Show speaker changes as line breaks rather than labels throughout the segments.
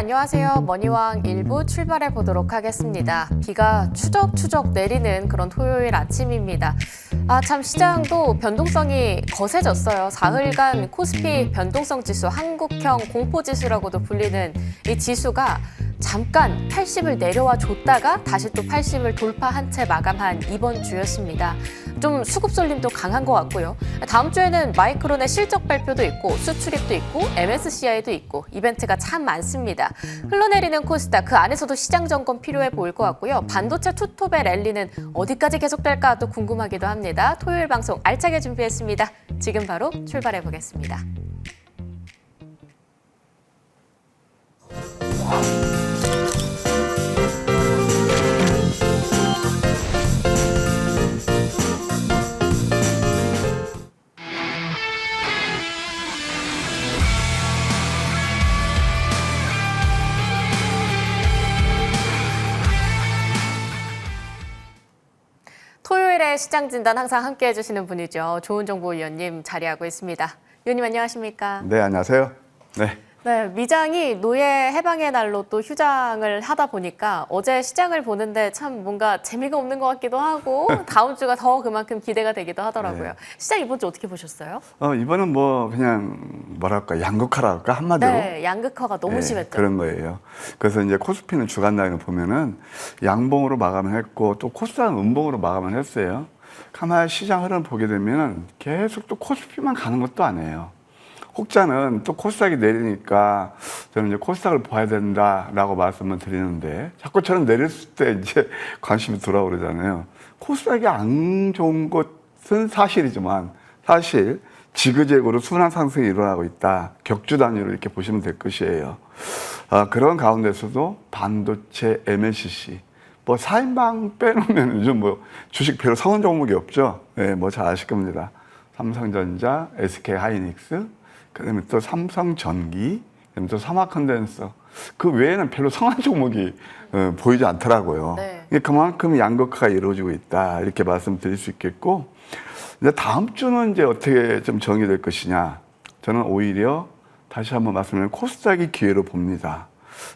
안녕하세요. 머니왕 1부 출발해 보도록 하겠습니다. 비가 추적추적 내리는 그런 토요일 아침입니다. 참 시장도 변동성이 거세졌어요. 사흘간 코스피 변동성 지수, 한국형 공포지수라고도 불리는 이 지수가 잠깐 80을 내려와 줬다가 다시 또 80을 돌파한 채 마감한 이번 주였습니다. 좀 수급 쏠림도 강한 것 같고요. 다음 주에는 마이크론의 실적 발표도 있고 수출입도 있고 MSCI도 있고 이벤트가 참 많습니다. 흘러내리는 코스닥 그 안에서도 시장 점검 필요해 보일 것 같고요. 반도체 투톱의 랠리는 어디까지 계속될까 또 궁금하기도 합니다. 토요일 방송 알차게 준비했습니다. 지금 바로 출발해 보겠습니다. 토요일에 시장 진단 항상 함께 해주시는 분이죠. 좋은정보위원님 자리하고 있습니다. 위원님 안녕하십니까?
네, 안녕하세요.
네, 미장이 노예 해방의 날로 또 휴장을 하다 보니까 어제 시장을 보는데 참 뭔가 재미가 없는 것 같기도 하고 다음 주가 더 그만큼 기대가 되기도 하더라고요.
네.
시장 이번 주 어떻게 보셨어요?
이번은 뭐 그냥 뭐랄까 양극화랄까 한마디로.
네, 양극화가 너무 심했죠.
그런 거예요. 그래서 이제 코스피는 주간 라인을 보면은 양봉으로 마감을 했고 또 코스닥은 음봉으로 마감을 했어요. 가만히 시장 흐름을 보게 되면 계속 또 코스피만 가는 것도 아니에요. 혹자는 또 코스닥이 내리니까 저는 이제 코스닥을 봐야 된다라고 말씀을 드리는데 자꾸 저는 내렸을 때 이제 관심이 돌아오르잖아요. 코스닥이 안 좋은 것은 사실이지만 사실 지그재그로 순환 상승이 일어나고 있다. 격주 단위로 이렇게 보시면 될 것이에요. 그런 가운데서도 반도체, MLCC 뭐 4인방 빼놓으면 요즘 뭐 주식 별로 성원 종목이 없죠. 네, 뭐 잘 아실 겁니다. 삼성전자, SK하이닉스, 그다음에 또 삼성전기, 그다음에 또 삼화컨덴서. 그 외에는 별로 성한 종목이 보이지 않더라고요.
네.
그만큼 양극화가 이루어지고 있다 이렇게 말씀드릴 수 있겠고, 이제 다음 주는 이제 어떻게 좀 정의될 것이냐. 저는 오히려 다시 한번 말씀드리면 코스닥이 기회로 봅니다.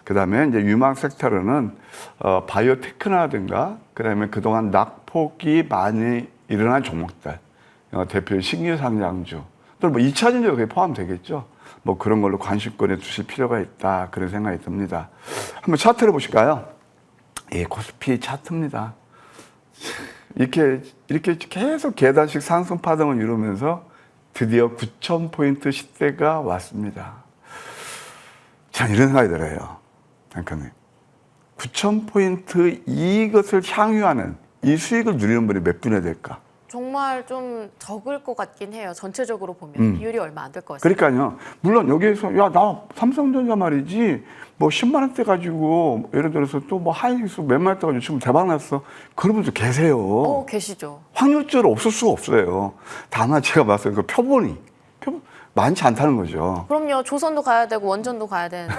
그다음에 이제 유망 섹터로는 바이오테크라든가, 그다음에 그동안 낙폭이 많이 일어난 종목들, 대표 신규 상장주, 또 뭐 2차 전지도 거기에 포함되겠죠. 뭐 그런 걸로 관심권에 두실 필요가 있다 그런 생각이 듭니다. 한번 차트를 보실까요? 예, 코스피 차트입니다. 이렇게 계속 계단식 상승 파동을 이루면서 드디어 9,000포인트 시대가 왔습니다. 전 이런 생각이 들어요. 잠깐만요. 9,000포인트 이것을 향유하는 이 수익을 누리는 분이 몇 분이 될까?
정말 좀 적을 것 같긴 해요. 전체적으로 보면 비율이 얼마 안 될 것 같습니다.
그러니까요. 물론 여기에서 야, 나 삼성전자 말이지 뭐 10만 원대 가지고 예를 들어서 또 뭐 하이닉스 몇만 원대 가지고 지금 대박 났어. 그런 분들 계세요.
계시죠.
확률적으로 없을 수가 없어요. 다만 제가 봤을 때 그 표본이 많지 않다는 거죠.
그럼요. 조선도 가야 되고 원전도 가야 되는데.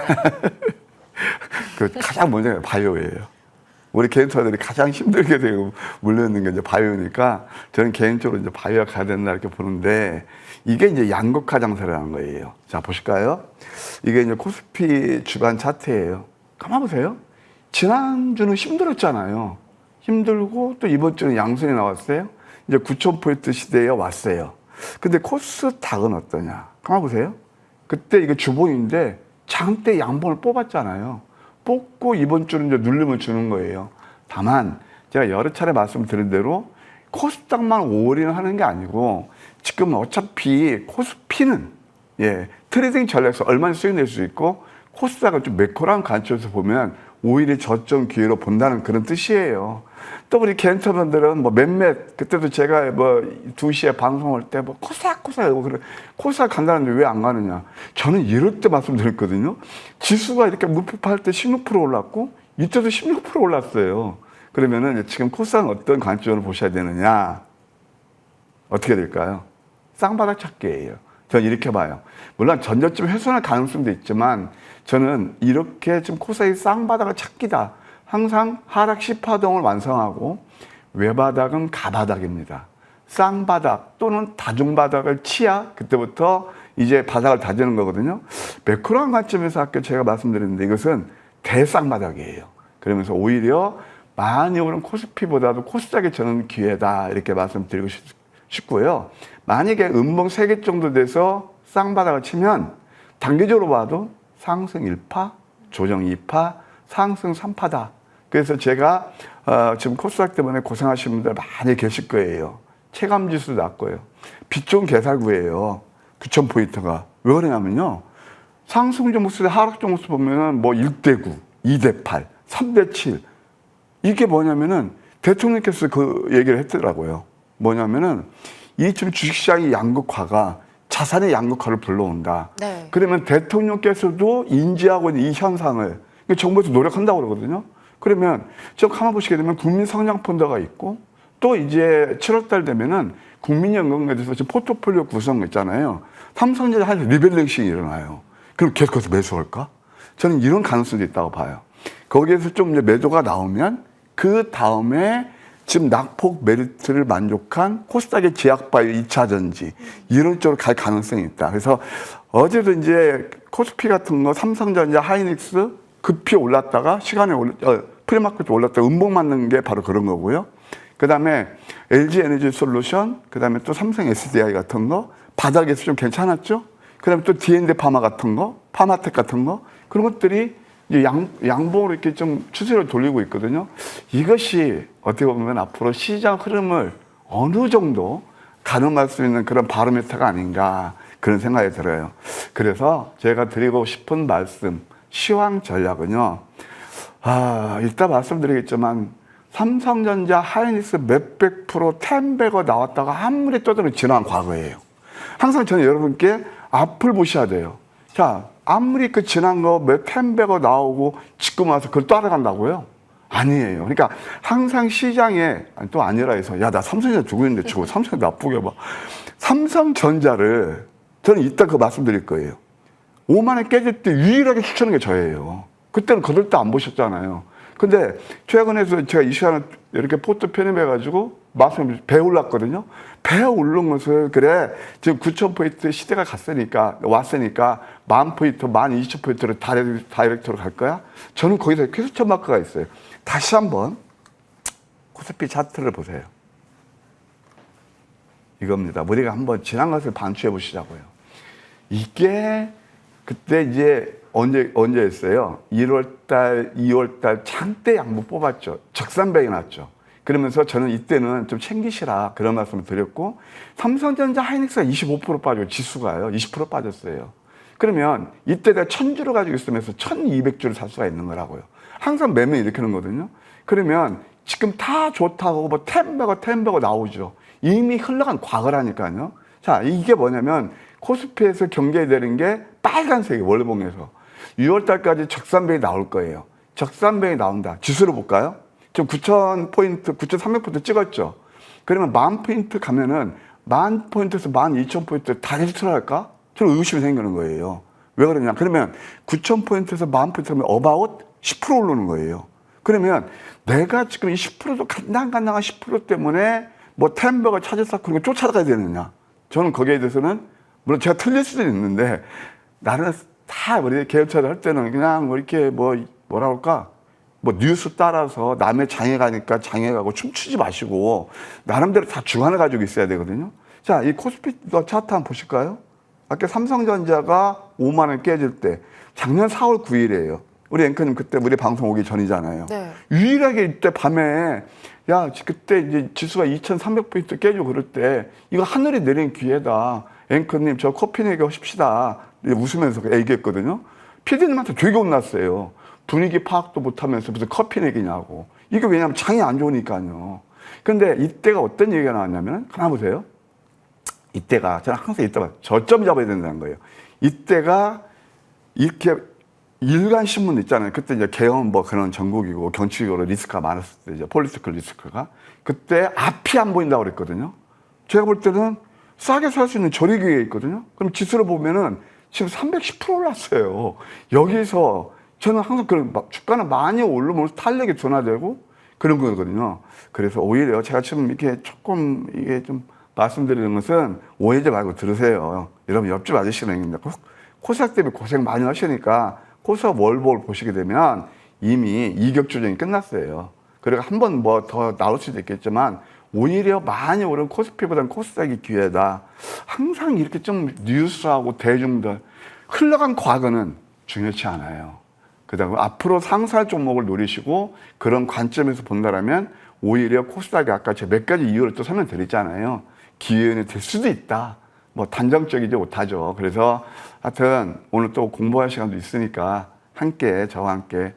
그 가장 먼저 바이오예요. 우리 개인 투자들이 가장 힘들게 되고 물려있는 게 이제 바이오니까 저는 개인적으로 이제 바이오가 가야 된다 이렇게 보는데 이게 이제 양극화 장세라는 거예요. 자, 보실까요? 이게 이제 코스피 주간 차트예요. 가만 보세요. 지난주는 힘들었잖아요. 힘들고 또 이번 주는 양선이 나왔어요. 이제 9,000포인트 시대에 왔어요. 근데 코스닥은 어떠냐? 가만 보세요. 그때 이게 주봉인데 장대 양봉을 뽑았잖아요. 뽑고 이번 주는 이제 눌림을 주는 거예요. 다만 제가 여러 차례 말씀드린 대로 코스닥만 올인하는 게 아니고 지금 어차피 코스피는 트레이딩 전략에서 얼마나 수익 낼 수 있고 코스닥은 좀 매콤한 관점에서 보면 오히려 저점 기회로 본다는 그런 뜻이에요. 또 우리 개인투자분들은 뭐 몇몇 그때도 제가 뭐 2시에 방송할 때 뭐 코스닥 하고 그래 코스닥 간다는데 왜 안 가느냐. 저는 이럴 때 말씀드렸거든요. 지수가 이렇게 무표할 때 16% 올랐고 이때도 16% 올랐어요. 그러면은 지금 코스닥은 어떤 관점으로 보셔야 되느냐. 어떻게 될까요? 쌍바닥 찾기예요. 저는 이렇게 봐요. 물론 전저점 훼손할 가능성도 있지만 저는 이렇게 지금 코스닥이 쌍바닥을 찾기다. 항상 하락 시파동을 완성하고 외바닥은 가바닥입니다. 쌍바닥 또는 다중바닥을 치야 그때부터 이제 바닥을 다지는 거거든요. 매크로한 관점에서 아까 제가 말씀드렸는데 이것은 대쌍바닥이에요. 그러면서 오히려 많이 오른 코스피보다도 코스닥이 저는 기회다 이렇게 말씀드리고 싶고요. 만약에 음봉 3개 정도 돼서 쌍바닥을 치면 단기적으로 봐도 상승 1파, 조정 2파, 상승 3파다. 그래서 제가 지금 코스닥 때문에 고생하시는 분들 많이 계실 거예요. 체감지수도 낮고요. 빛 좋은 개살구예요. 9,000포인트가. 왜 그러냐면요. 상승 종목수, 하락 종목수 보면은 뭐 1대9, 2대8, 3대7. 이게 뭐냐면은 대통령께서 그 얘기를 했더라고요. 뭐냐면은 이 지금 주식시장의 양극화가 자산의 양극화를 불러온다.
네.
그러면 대통령께서도 인지하고 있는 이 현상을 정부에서 노력한다고 그러거든요. 그러면 저 가만 보시게 되면 국민성장펀드가 있고 또 이제 7월달 되면은 국민연금에 대해서 지금 포트폴리오 구성 있잖아요. 삼성전자 한 리밸런싱이 일어나요. 그럼 계속 거기서 매수할까? 저는 이런 가능성도 있다고 봐요. 거기에서 좀 이제 매도가 나오면 그 다음에 지금 낙폭 메리트를 만족한 코스닥의 제약바이오 2차 전지 이런 쪽으로 갈 가능성이 있다. 그래서 어제도 이제 코스피 같은 거 삼성전자, 하이닉스 급히 올랐다가 시간에 프리마켓 올랐다가 음봉 맞는 게 바로 그런 거고요. 그 다음에 LG 에너지 솔루션, 그 다음에 또 삼성 SDI 같은 거 바닥에서 좀 괜찮았죠. 그 다음에 또 D&D 파마 같은 거, 파마텍 같은 거 그런 것들이 이제 양봉으로 이렇게 좀 추세를 돌리고 있거든요. 이것이 어떻게 보면 앞으로 시장 흐름을 어느 정도 가늠할 수 있는 그런 바로미터가 아닌가 그런 생각이 들어요. 그래서 제가 드리고 싶은 말씀, 시황 전략은요. 이따 말씀드리겠지만 삼성전자, 하이닉스 몇백 프로, 텐베거 나왔다가 아무리 떠드는 지난 과거예요. 항상 저는 여러분께 앞을 보셔야 돼요. 자, 아무리 그 지난 거 텐베거 나오고 지금 와서 그걸 따라간다고요? 아니에요. 그러니까 항상 시장에 또 아니라 해서 야, 나 삼성전자 두고 있는데 저거 삼성전자 나쁘게 봐. 삼성전자를 저는 이따 그 말씀드릴 거예요. 5만 원 깨질 때 유일하게 추천한 게 저예요. 그때는 거들 때 안 보셨잖아요. 근데 최근에서 제가 이 시간에 이렇게 포트 편입해가지고 배 올랐거든요. 배 오른 것을 그래 지금 9,000포인트 시대가 왔으니까 10,000포인트, 12,000포인트를 다이렉트로 갈 거야? 저는 거기서 퀘스천 마크가 있어요. 다시 한번 코스피 차트를 보세요. 이겁니다. 우리가 한번 지난 것을 반추해 보시자고요. 이게 그때 이제 언제 했어요? 1월달, 2월달 장대 양봉 뽑았죠. 적산배이 났죠. 그러면서 저는 이때는 좀 챙기시라 그런 말씀을 드렸고 삼성전자, 하이닉스가 25% 빠지고 지수가요. 20% 빠졌어요. 그러면 이때 내가 1,000주를 가지고 있으면서 1,200주를 살 수가 있는 거라고요. 항상 매매 일으키는 거거든요. 그러면 지금 다 좋다고 뭐 텐베거 나오죠. 이미 흘러간 과거라니까요. 자, 이게 뭐냐면 코스피에서 경계되는 게 빨간색이 월봉에서 6월달까지 적산배이 나올 거예요. 적산배이 나온다. 지수를 볼까요? 지금 9,000포인트, 9,300포인트 찍었죠. 그러면 10,000포인트 가면은 10,000포인트에서 12,000포인트 다 리스트할까? 저는 의심이 생기는 거예요. 왜 그러냐? 그러면 9,000포인트에서 10,000포인트 하면 어바웃 10% 오르는 거예요. 그러면 내가 지금 이 10%도 간당간당한 10% 때문에 뭐 텐버거 찾아서 그런 거 쫓아가야 되느냐? 저는 거기에 대해서는 물론 제가 틀릴 수도 있는데 나는 다 우리 개업차를 할 때는 그냥 뭐 이렇게 뭐라 할까? 뭐 뉴스 따라서 남의 장애 가니까 장애 가고 춤추지 마시고 나름대로 다 주관을 가지고 있어야 되거든요. 자, 이 코스피 차트 한번 보실까요? 아까 삼성전자가 5만 원 깨질 때 작년 4월 9일이에요. 우리 앵커님 그때 우리 방송 오기 전이잖아요. 네. 유일하게 이때 밤에 야, 그때 이제 지수가 2,300포인트 깨지고 그럴 때 이거 하늘이 내린 기회다. 앵커님 저 커피 내기 하십시다. 웃으면서 얘기했거든요. 피디님한테 되게 혼났어요. 분위기 파악도 못하면서 무슨 커피 내기냐고. 이게 왜냐하면 장이 안 좋으니까요. 근데 이때가 어떤 얘기가 나왔냐면 하나 보세요. 이때가 저는 항상 이때가 저점 잡아야 된다는 거예요. 이때가 이렇게 일간 신문 있잖아요. 그때 이제 개헌 뭐 그런 전국이고 정치적으로 리스크가 많았을 때 이제 폴리티컬 리스크가 그때 앞이 안 보인다고 그랬거든요. 제가 볼 때는 싸게 살 수 있는 저리기회에 있거든요. 그럼 지수를 보면은 지금 310% 올랐어요. 여기서 저는 항상 그런 주가는 많이 오르면 탄력이 둔화되고 그런 거거든요. 그래서 오히려 제가 지금 이게 조금 이게 좀 말씀드리는 것은 오해하지 말고 들으세요. 여러분 옆집 아저씨는 얘기입니다. 코스닥 때문에 고생 많이 하시니까 코스닥 월볼 보시게 되면 이미 이격 조정이 끝났어요. 그리고 한 번 뭐 더 나올 수도 있겠지만 오히려 많이 오른 코스피보다는 코스닥이 기회다. 항상 이렇게 좀 뉴스하고 대중들 흘러간 과거는 중요치 않아요. 그다음에 앞으로 상승할 종목을 노리시고 그런 관점에서 본다라면 오히려 코스닥이 아까 제가 몇 가지 이유를 또 설명드렸잖아요. 기회는 될 수도 있다. 뭐 단정적이지 못하죠. 그래서 하여튼 오늘 또 공부할 시간도 있으니까 함께 저와 함께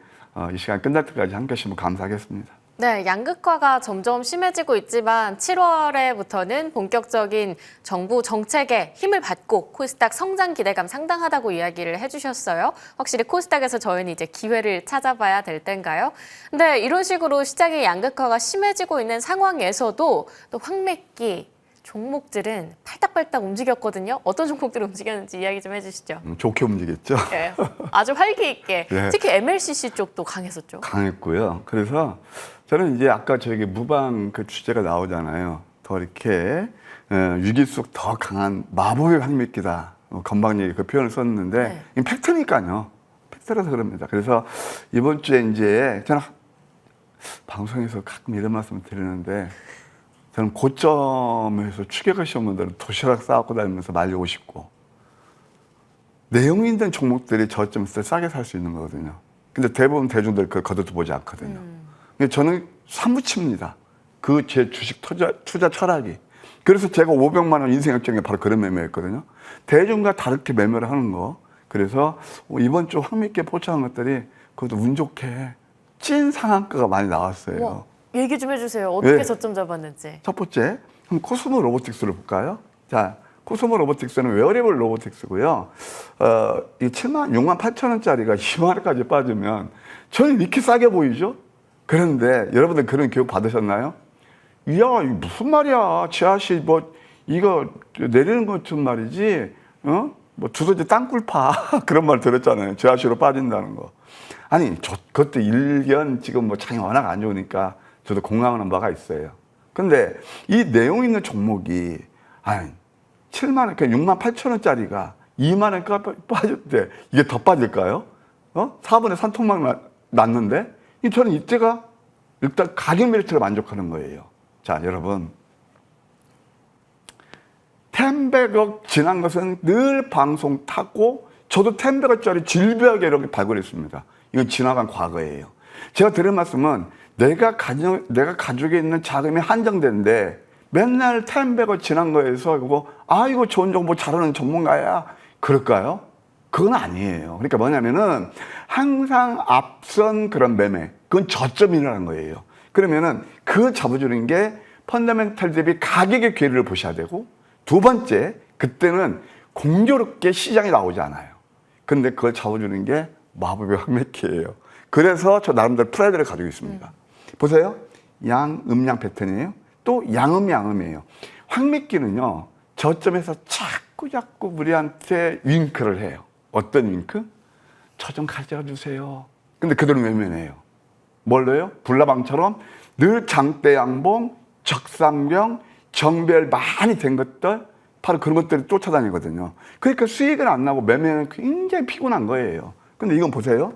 이 시간 끝날 때까지 함께 하시면 감사하겠습니다.
네, 양극화가 점점 심해지고 있지만 7월에부터는 본격적인 정부 정책에 힘을 받고 코스닥 성장 기대감 상당하다고 이야기를 해주셨어요. 확실히 코스닥에서 저희는 이제 기회를 찾아봐야 될 텐가요? 근데 이런 식으로 시장의 양극화가 심해지고 있는 상황에서도 또 황매기 종목들은 팔딱팔딱 움직였거든요. 어떤 종목들이 움직였는지 이야기 좀 해주시죠.
좋게 움직였죠.
네, 아주 활기 있게.
네.
특히 MLCC 쪽도 강했었죠.
강했고요. 그래서 저는 이제 아까 저기 무방 그 주제가 나오잖아요. 더 이렇게 위기 속 더 강한 마법의 황매기다. 건방지게 그 표현을 썼는데
네.
이 팩트니까요. 팩트라서 그럽니다. 그래서 이번 주에 이제 저는 방송에서 가끔 이런 말씀을 드리는데 저는 고점에서 추격하시는 분들은 도시락 싸갖고 다니면서 말리고 싶고 내용 있는 종목들이 저점에서 싸게 살 수 있는 거거든요. 근데 대부분 대중들 그걸 거둬도 보지 않거든요. 근데 저는 사무칩니다. 그 제 주식 투자 철학이. 그래서 제가 500만 원 인생 역전이 바로 그런 매매였거든요. 대중과 다르게 매매를 하는 거. 그래서 이번 주 황미께 포착한 것들이 그것도 운 좋게 찐 상한가가 많이 나왔어요.
와, 얘기 좀 해주세요. 어떻게
네.
저점 잡았는지.
첫 번째, 그럼 코스모 로보틱스를 볼까요? 자, 코스모 로보틱스는 웨어레블 로보틱스고요. 이 6만 8천 원짜리가 2만 원까지 빠지면 저는 이렇게 싸게 보이죠? 그런데 여러분들 그런 교육 받으셨나요? 이야, 이거 무슨 말이야. 지하실 뭐 이거 내리는 것좀 말이지. 뭐 두더지 땅굴 파 그런 말 들었잖아요. 지하실로 빠진다는 거. 아니, 그것도 일견 지금 뭐 장이 워낙 안 좋으니까 저도 공감하는 바가 있어요. 근데 이 내용 있는 종목이 7만 원, 그러니까 6만 8천 원짜리가 2만 원까지 빠졌대. 이게 더 빠질까요? 4분의 3통막 났는데 저는 이때가 일단 가격 메리트를 만족하는 거예요. 자, 여러분. 1,100억 지난 것은 늘 방송 타고 저도 1,100억짜리 질비하게 이렇게 발굴했습니다. 이건 지나간 과거예요. 제가 드린 말씀은 내가 가족에 있는 자금이 한정된데 맨날 1,100억 지난 거에서 이거 좋은 정보 잘하는 전문가야. 그럴까요? 그건 아니에요. 그러니까 뭐냐면은 항상 앞선 그런 매매, 그건 저점이라는 거예요. 그러면은 그걸 잡아주는 게 펀더멘탈 대비 가격의 괴리를 보셔야 되고 두 번째, 그때는 공교롭게 시장이 나오지 않아요. 근데 그걸 잡아주는 게 마법의 황매기예요. 그래서 저 나름대로 프라이드를 가지고 있습니다. 보세요. 양, 음양 패턴이에요. 또 양음, 양음이에요. 황매기는요, 저점에서 자꾸 우리한테 윙크를 해요. 어떤 윙크? 저 좀 가져가 주세요. 근데 그대로 외면해요. 뭘로요? 불나방처럼 늘 장대양봉, 적상병, 정별 많이 된 것들, 바로 그런 것들이 쫓아다니거든요. 그러니까 수익은 안 나고 매매는 굉장히 피곤한 거예요. 근데 이건 보세요.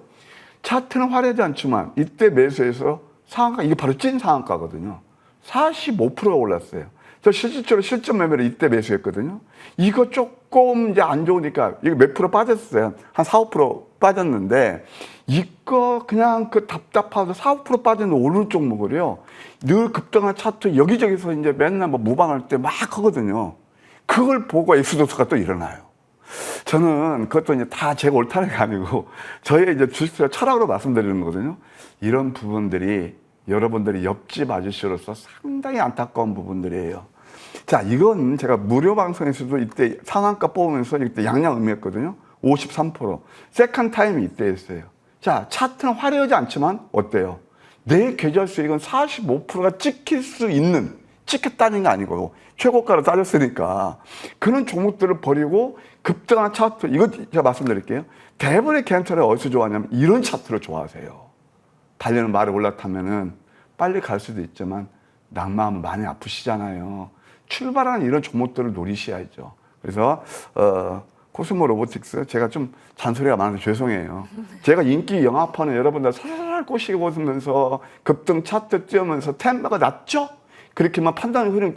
차트는 화려하지 않지만 이때 매수해서 상한가, 이게 바로 찐 상한가거든요. 45%가 올랐어요. 저 실질적으로 실전 매매를 이때 매수했거든요. 이거 조금 이제 안 좋으니까 이거 몇 프로 빠졌어요. 한 4, 5% 빠졌는데 이거 그냥 그 답답하고 4, 5% 빠지는 오르는 종목을요. 늘 급등한 차트 여기저기서 이제 맨날 뭐 무방할 때 막 하거든요. 그걸 보고 엑소더스가 또 일어나요. 저는 그것도 이제 다 제가 옳다는 게 아니고 저의 이제 주식투자 철학으로 말씀드리는 거거든요. 이런 부분들이 여러분들이 옆집 아저씨로서 상당히 안타까운 부분들이에요. 자, 이건 제가 무료 방송에서도 이때 상한가 뽑으면서 이때 양양 의미했거든요. 53%. 세컨 타임이 이때였어요. 자, 차트는 화려하지 않지만 어때요? 내 계좌 수익은 45%가 찍혔다는 게 아니고 최고가로 따졌으니까 그런 종목들을 버리고 급등하는 차트, 이거 제가 말씀드릴게요. 대부분의 개인차를 어디서 좋아하냐면 이런 차트를 좋아하세요. 달려는 말이 올라타면은 빨리 갈 수도 있지만 낭만 많이 아프시잖아요. 출발하는 이런 종목들을 노리셔야죠. 그래서 코스모 로보틱스 제가 좀 잔소리가 많아서 죄송해요. 제가 인기 영화판을 여러분들 살살 꼬시고 오면서 급등 차트 띄우면서 텐바가 낮죠? 그렇게만 판단이 흐르는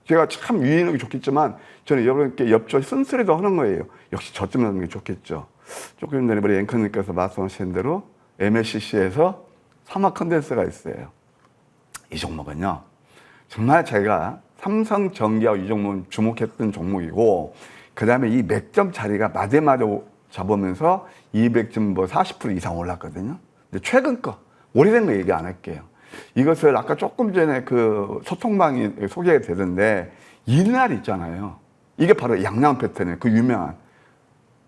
제가 참 유인하기 좋겠지만 저는 여러분께 옆쪽 쓴소리도 하는 거예요. 역시 저점 하는 게 좋겠죠. 조금 전에 우리 앵커님께서 말씀하신 대로 MLCC에서 삼화 컨덴서가 있어요. 이 종목은요. 정말 제가 삼성전기하고 이 종목은 주목했던 종목이고 그 다음에 이 맥점 자리가 마대마대 잡으면서 200점 뭐 40% 이상 올랐거든요. 근데 최근 거, 오래된 거 얘기 안 할게요. 이것을 아까 조금 전에 그 소통방이 소개가 되던데 이날 있잖아요. 이게 바로 양양 패턴이에요. 그 유명한.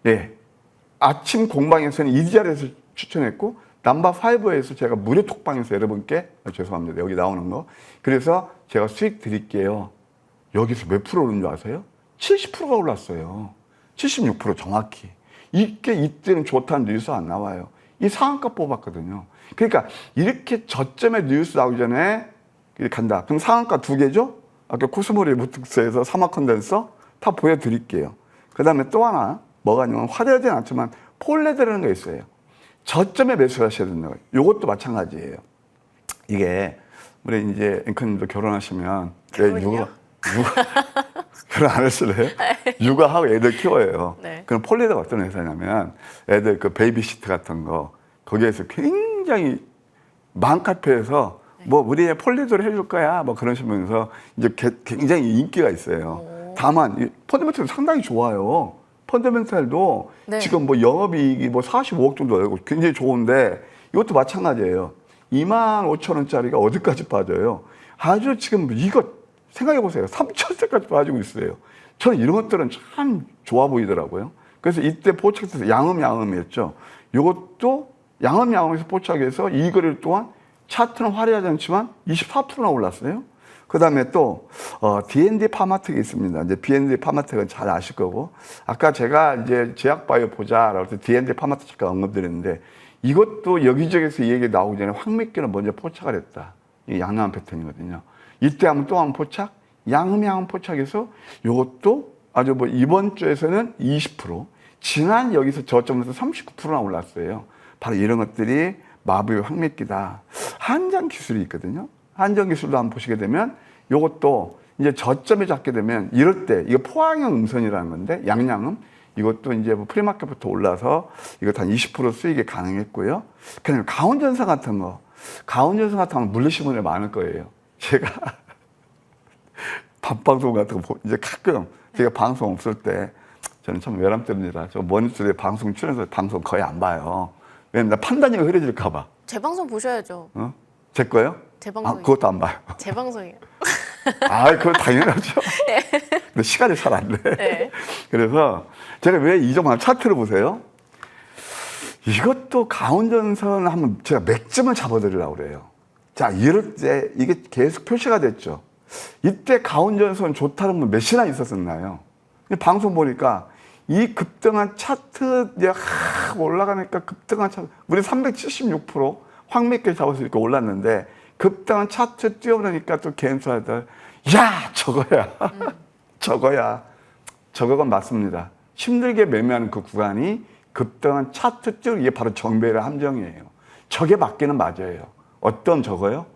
예. 아침 공방에서는 이 자리에서 추천했고 넘버5에서 제가 무료 톡방에서 여러분께 죄송합니다. 여기 나오는 거. 그래서 제가 수익 드릴게요. 여기서 몇 프로 오른 줄 아세요? 70%가 올랐어요. 76% 정확히. 이게 이때는 좋다는 뉴스 안 나와요. 이 상한가 뽑았거든요. 그러니까 이렇게 저점에 뉴스 나오기 전에 간다. 그럼 상한가 2개죠? 아까 코스모리부특스에서 삼화 컨덴서 다 보여드릴게요. 그 다음에 또 하나 뭐가 아니면 화려하진 않지만 폴레드라는 게 있어요. 저점에 매수하셔야 된다고. 이것도 마찬가지예요. 이게 우리 이제 앵커님도 결혼하시면
결혼이요?
결혼 안 했을래요? 육아하고 애들 키워요.
네.
그럼 폴리드가 어떤 회사냐면 애들 그 베이비시트 같은 거 거기에서 굉장히 맘카페에서 뭐 우리 애 폴리드를 해줄 거야 뭐 그러시면서 이제 굉장히 인기가 있어요. 다만 이 펀더멘털 상당히 좋아요. 펀더멘털도
네.
지금 뭐 영업이익이 뭐 45억 정도 되고 굉장히 좋은데 이것도 마찬가지예요. 25,000원짜리가 어디까지 빠져요? 아주 지금 이거 생각해 보세요. 3,000원까지 빠지고 있어요. 저는 이런 것들은 참 좋아 보이더라고요. 그래서 이때 포착해서 양음이었죠. 이것도 양음에서 포착해서 이 거래일 동안 차트는 화려하지 않지만 24%나 올랐어요. 그 다음에 또 D&D 파마텍이 있습니다. 이제 D&D 파마텍은 잘 아실 거고 아까 제가 이제 제약바이오 보자라고 해서 D&D 파마텍 잠깐 언급드렸는데 이것도 여기저기서 이 얘기 나오기 전에 황미끼를 먼저 포착을 했다. 이게 양남 패턴이거든요. 이때 하면 또 한 포착, 양음 포착해서 이것도 아주 뭐 이번 주에서는 20%, 지난 여기서 저점에서 39%나 올랐어요. 바로 이런 것들이 마부의 황미끼다. 한정 기술이 있거든요. 한정 기술도 한번 보시게 되면 이것도 이제 저점에 잡게 되면 이럴 때 이거 포항형 음선이라는 건데 양양음 이것도 이제 뭐 프리마켓부터 올라서 이것 한 20% 수익이 가능했고요. 그다음에 가온전선 같은 거, 가온전선 같은 거 물리신 분들 많을 거예요. 제가 밥방송 같은 거 이제 가끔 제가 방송 없을 때 저는 참 외람됩니다. 저 머니터에 방송 출연해서 방송 거의 안 봐요. 왜냐면 나 판단이 흐려질까 봐.
제 방송 보셔야죠.
제 거요?
제 방송.
그것도 안 봐요.
제 방송이요.
그거 당연하죠. 근데 시간이 잘 안 돼.
네.
그래서 제가 왜 이 정도 차트를 보세요? 이것도 가온전선 한번 제가 맥점을 잡아드리려고 그래요. 자, 이럴 때 이게 계속 표시가 됐죠. 이때 가온전선 좋다는 분 몇이나 있었었나요? 방송 보니까 이 급등한 차트 이제 올라가니까 급등한 차트 우리 376% 황미끼 잡아서 이렇게 올랐는데 급등한 차트 뛰어오르니까 또 개인사들 야 저거야 저거가 맞습니다. 힘들게 매매하는 그 구간이 급등한 차트 뛰어 이게 바로 정배의 함정이에요. 저게 맞기는 맞아요. 어떤 저거요?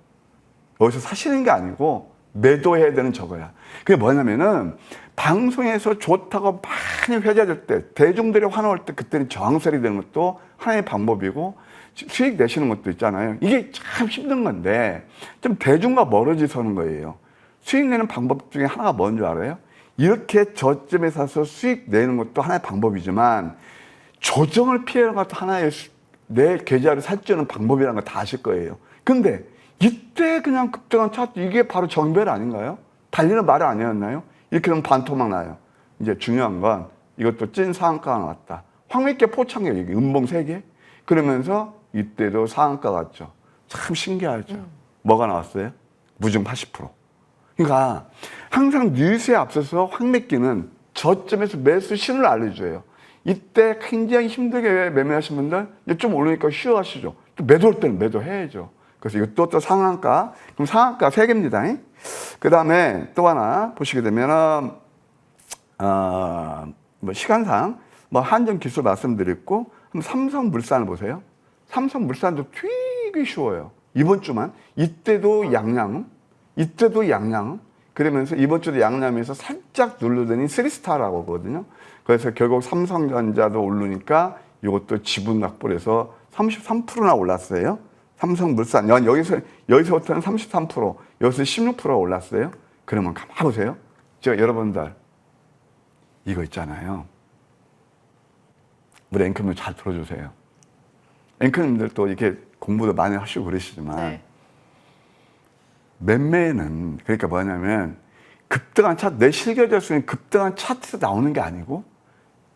여기서 사시는 게 아니고 매도해야 되는 저거야. 그게 뭐냐면은 방송에서 좋다고 많이 회자될 때 대중들이 환호할 때 그때는 저항설이 되는 것도 하나의 방법이고 수익 내시는 것도 있잖아요. 이게 참 힘든 건데 좀 대중과 멀어지서는 거예요. 수익 내는 방법 중에 하나가 뭔지 알아요? 이렇게 저점에 사서 수익 내는 것도 하나의 방법이지만 조정을 피하는 것도 하나의 내 계좌를 살찌우는 방법이라는 거 다 아실 거예요. 근데 이때 그냥 급등한 차트 이게 바로 정배를 아닌가요? 달리는 말 아니었나요? 이렇게 되면 반토막 나요. 이제 중요한 건 이것도 찐 상한가가 나왔다. 황미끼 포착력 이게 음봉 3개. 그러면서 이때도 상한가 같죠. 참 신기하죠. 뭐가 나왔어요? 무증 80%. 그러니까 항상 뉴스에 앞서서 황미끼는 저점에서 매수 신호를 알려줘요. 이때 굉장히 힘들게 매매하신 분들 이제 좀 오르니까 쉬어가시죠. 또 매도할 때는 매도해야죠. 그래서 이것도 또 상한가. 그럼 상한가 3개입니다. 그 다음에 또 하나 보시게 되면은, 뭐 시간상 뭐 한정 기술 말씀드렸고, 삼성물산을 보세요. 삼성물산도 되게 쉬워요. 이번 주만. 이때도 양양, 그러면서 이번 주도 양남에서 살짝 누르더니 3스타라고 하거든요. 그래서 결국 삼성전자도 오르니까 이것도 지분 확보해서 33%나 올랐어요. 삼성물산 여기서부터는 33%, 여기서 16%가 올랐어요. 그러면 가만 보세요. 제가 여러분들 이거 있잖아요. 우리 앵커님 잘 들어주세요. 앵커님들도 이렇게 공부도 많이 하시고 그러시지만
네.
매매는 그러니까 뭐냐면 급등한 차트, 내 실결될 수 있는 급등한 차트에서 나오는 게 아니고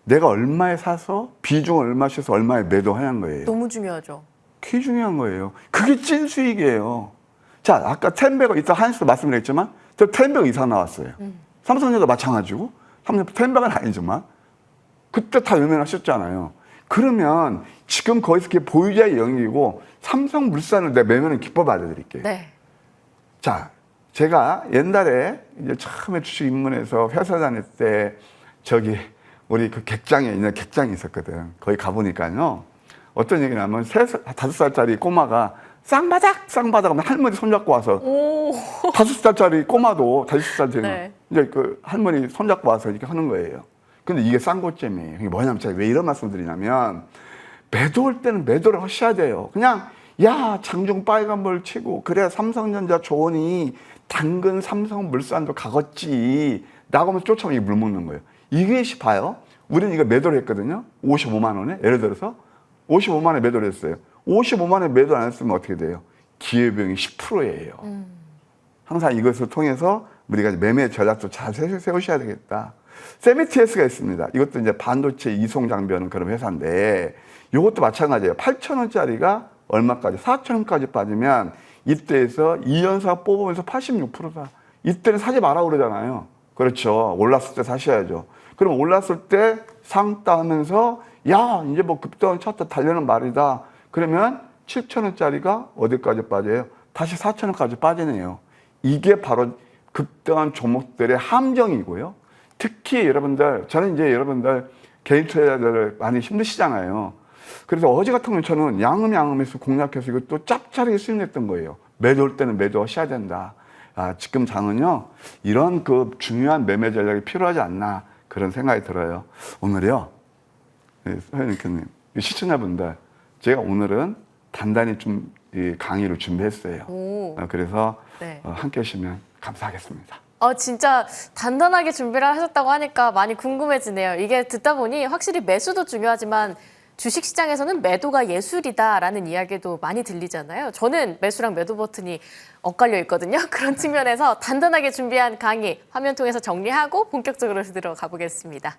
내가 얼마에 사서 비중을 얼마 셔서 얼마에 매도하는 거예요.
너무 중요하죠.
그게 중요한 거예요. 그게 찐 수익이에요. 자, 아까 텐베거 이따 한시도 말씀드렸지만 저 텐베거 이상 나왔어요. 삼성전자도 마찬가지고 텐베거는 아니지만 그때 다 매매하셨잖아요. 그러면 지금 거기서 그게 보유자의 영역이고 삼성물산을 내 매매는 기법 알려드릴게요.
네.
자, 제가 옛날에 이제 처음에 주식 입문해서 회사 다닐 때 저기 우리 그 객장에 있는 객장이 있었거든. 거기 가보니까요. 어떤 얘기냐면 5살짜리 꼬마가 쌍바닥 하면 할머니 손잡고 와서
오.
5살짜리 꼬마도 5살짜리
네.
이제 그 할머니 손잡고 와서 이렇게 하는 거예요. 근데 이게 쌍고잼이에요. 이게 뭐냐면 제가 왜 이런 말씀 드리냐면 매도할 때는 매도를 하셔야 돼요. 그냥 야 장중 빨간불 치고 그래야 삼성전자 좋으니 당근 삼성물산도 가겠지 라고 하면서 쫓아오면 이게 물먹는 거예요. 이게 봐요. 우리는 이거 매도를 했거든요. 55만 원에 예를 들어서 55만 원에 매도를 했어요. 55만 원에 매도 안 했으면 어떻게 돼요? 기회비용이 10%예요. 항상 이것을 통해서 우리가 매매 전략도 잘 세우셔야 되겠다. 세미티에스가 있습니다. 이것도 이제 반도체 이송 장비하는 그런 회사인데 이것도 마찬가지예요. 8,000원짜리가 얼마까지? 4,000원까지 빠지면 이때에서 2연사 뽑으면서 86%다. 이때는 사지 마라 그러잖아요. 그렇죠. 올랐을 때 사셔야죠. 그럼 올랐을 때 상따 하면서 야 이제 뭐 급등한 차트 달려는 말이다. 그러면 7,000원짜리가 어디까지 빠져요? 다시 4,000원까지 빠지네요. 이게 바로 급등한 종목들의 함정이고요. 특히 여러분들, 저는 이제 여러분들 개인 투자자들 많이 힘드시잖아요. 그래서 어제 같은 경우는 저는 양음해서 공략해서 이것도 짭짤하게 수익냈던 거예요. 매도할 때는 매도하셔야 된다. 아, 지금 장은요, 이런 그 중요한 매매 전략이 필요하지 않나 그런 생각이 들어요. 오늘요, 서현님께님, 시청자분들, 제가 오늘은 단단히 좀 이 강의를 준비했어요. 그래서
네.
함께 하시면 감사하겠습니다.
진짜 단단하게 준비를 하셨다고 하니까 많이 궁금해지네요. 이게 듣다 보니 확실히 매수도 중요하지만 주식시장에서는 매도가 예술이다라는 이야기도 많이 들리잖아요. 저는 매수랑 매도 버튼이 엇갈려 있거든요. 그런 측면에서 단단하게 준비한 강의 화면 통해서 정리하고 본격적으로 들어가 보겠습니다.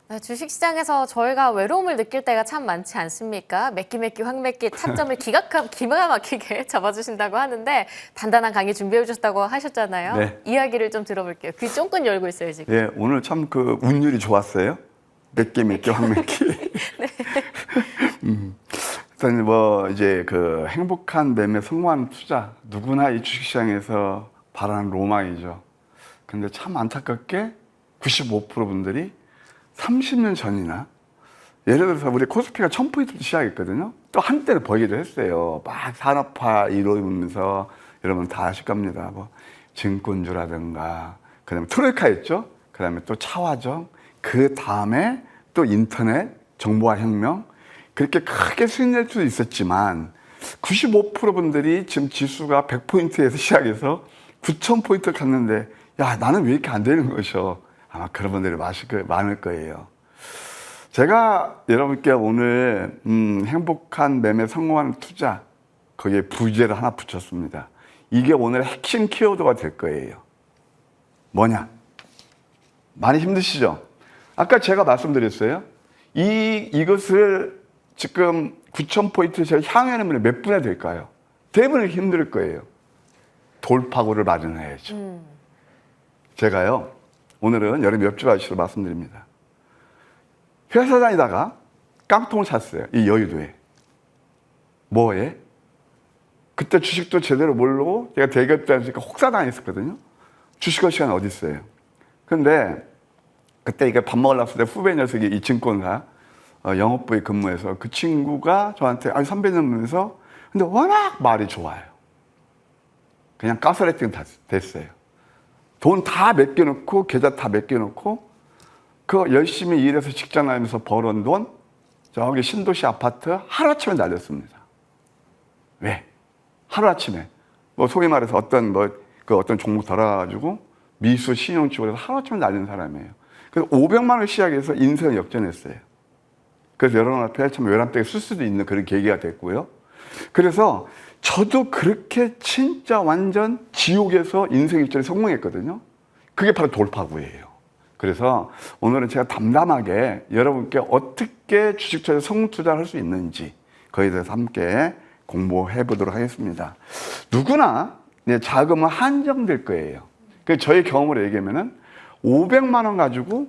네, 주식시장에서 저희가 외로움을 느낄 때가 참 많지 않습니까? 매끼매끼 확매끼 타점을 기가 막히게 잡아주신다고 하는데 단단한 강의 준비해 주셨다고 하셨잖아요.
네.
이야기를 좀 들어볼게요. 귀 쫑긋 열고 있어요, 지금.
예, 오늘 참 그 운율이 좋았어요. 매끼 확매끼.
네.
일단 뭐 이제 그 행복한 매매 성공하는 투자 누구나 이 주식시장에서 바라는 로망이죠. 근데 참 안타깝게 95% 분들이 30년 전이나 예를 들어서 우리 코스피가 1000포인트부터 시작했거든요. 또 한때는 벌기도 했어요. 막 산업화 이루면서 여러분 다 아실 겁니다. 뭐 증권주라든가, 그다음에 트로이카였죠. 그다음에 또 차화정, 그 다음에 또 인터넷, 정보화 혁명, 그렇게 크게 수익 낼 수도 있었지만 95% 분들이 지금 지수가 100포인트에서 시작해서 9,000포인트 갔는데 야, 나는 왜 이렇게 안 되는 것이요? 아마 그런 분들이 많을 거예요. 제가 여러분께 오늘 행복한 매매 성공하는 투자, 거기에 부제를 하나 붙였습니다. 이게 오늘의 핵심 키워드가 될 거예요. 뭐냐? 많이 힘드시죠? 아까 제가 말씀드렸어요. 이것을 지금 9,000포인트 제가 향하려면 몇 분에 될까요? 대부분 힘들 거예요. 돌파구를 마련해야죠. 제가요, 오늘은 여러분 옆집 아저씨로 말씀드립니다. 회사 다니다가 깡통을 샀어요. 이 여의도에. 뭐에? 그때 주식도 제대로 모르고 제가 대기업 다니니까 혹사 다녔었거든요. 주식할 시간 어디 있어요? 근데 그때 이게 밥 먹으려고 했을 때 후배 녀석이 이 증권사 영업부에 근무해서 그 친구가 저한테 아니 선배님 하면서 근데 워낙 말이 좋아요. 그냥 가스라이팅 다 됐어요. 돈 다 맡겨놓고 계좌 다 맡겨놓고 그 열심히 일해서 직장 다니면서 벌은 돈 저기 신도시 아파트 하루아침에 날렸습니다. 왜? 하루아침에 뭐 소위 말해서 어떤 종목 달아가지고 미수 신용 쪽으로 해서 하루아침에 날린 사람이에요. 그래서 500만 원 시작해서 인생을 역전했어요. 그래서 여러분 앞에 참 외람되게 쓸 수도 있는 그런 계기가 됐고요. 그래서 저도 그렇게 진짜 완전 지옥에서 인생 일전에 성공했거든요. 그게 바로 돌파구예요. 그래서 오늘은 제가 담담하게 여러분께 어떻게 주식 투자에 성공 투자를 할 수 있는지 그에 대해서 함께 공부해 보도록 하겠습니다. 누구나 자금은 한정될 거예요. 그래서 저의 경험으로 얘기하면은 500만 원 가지고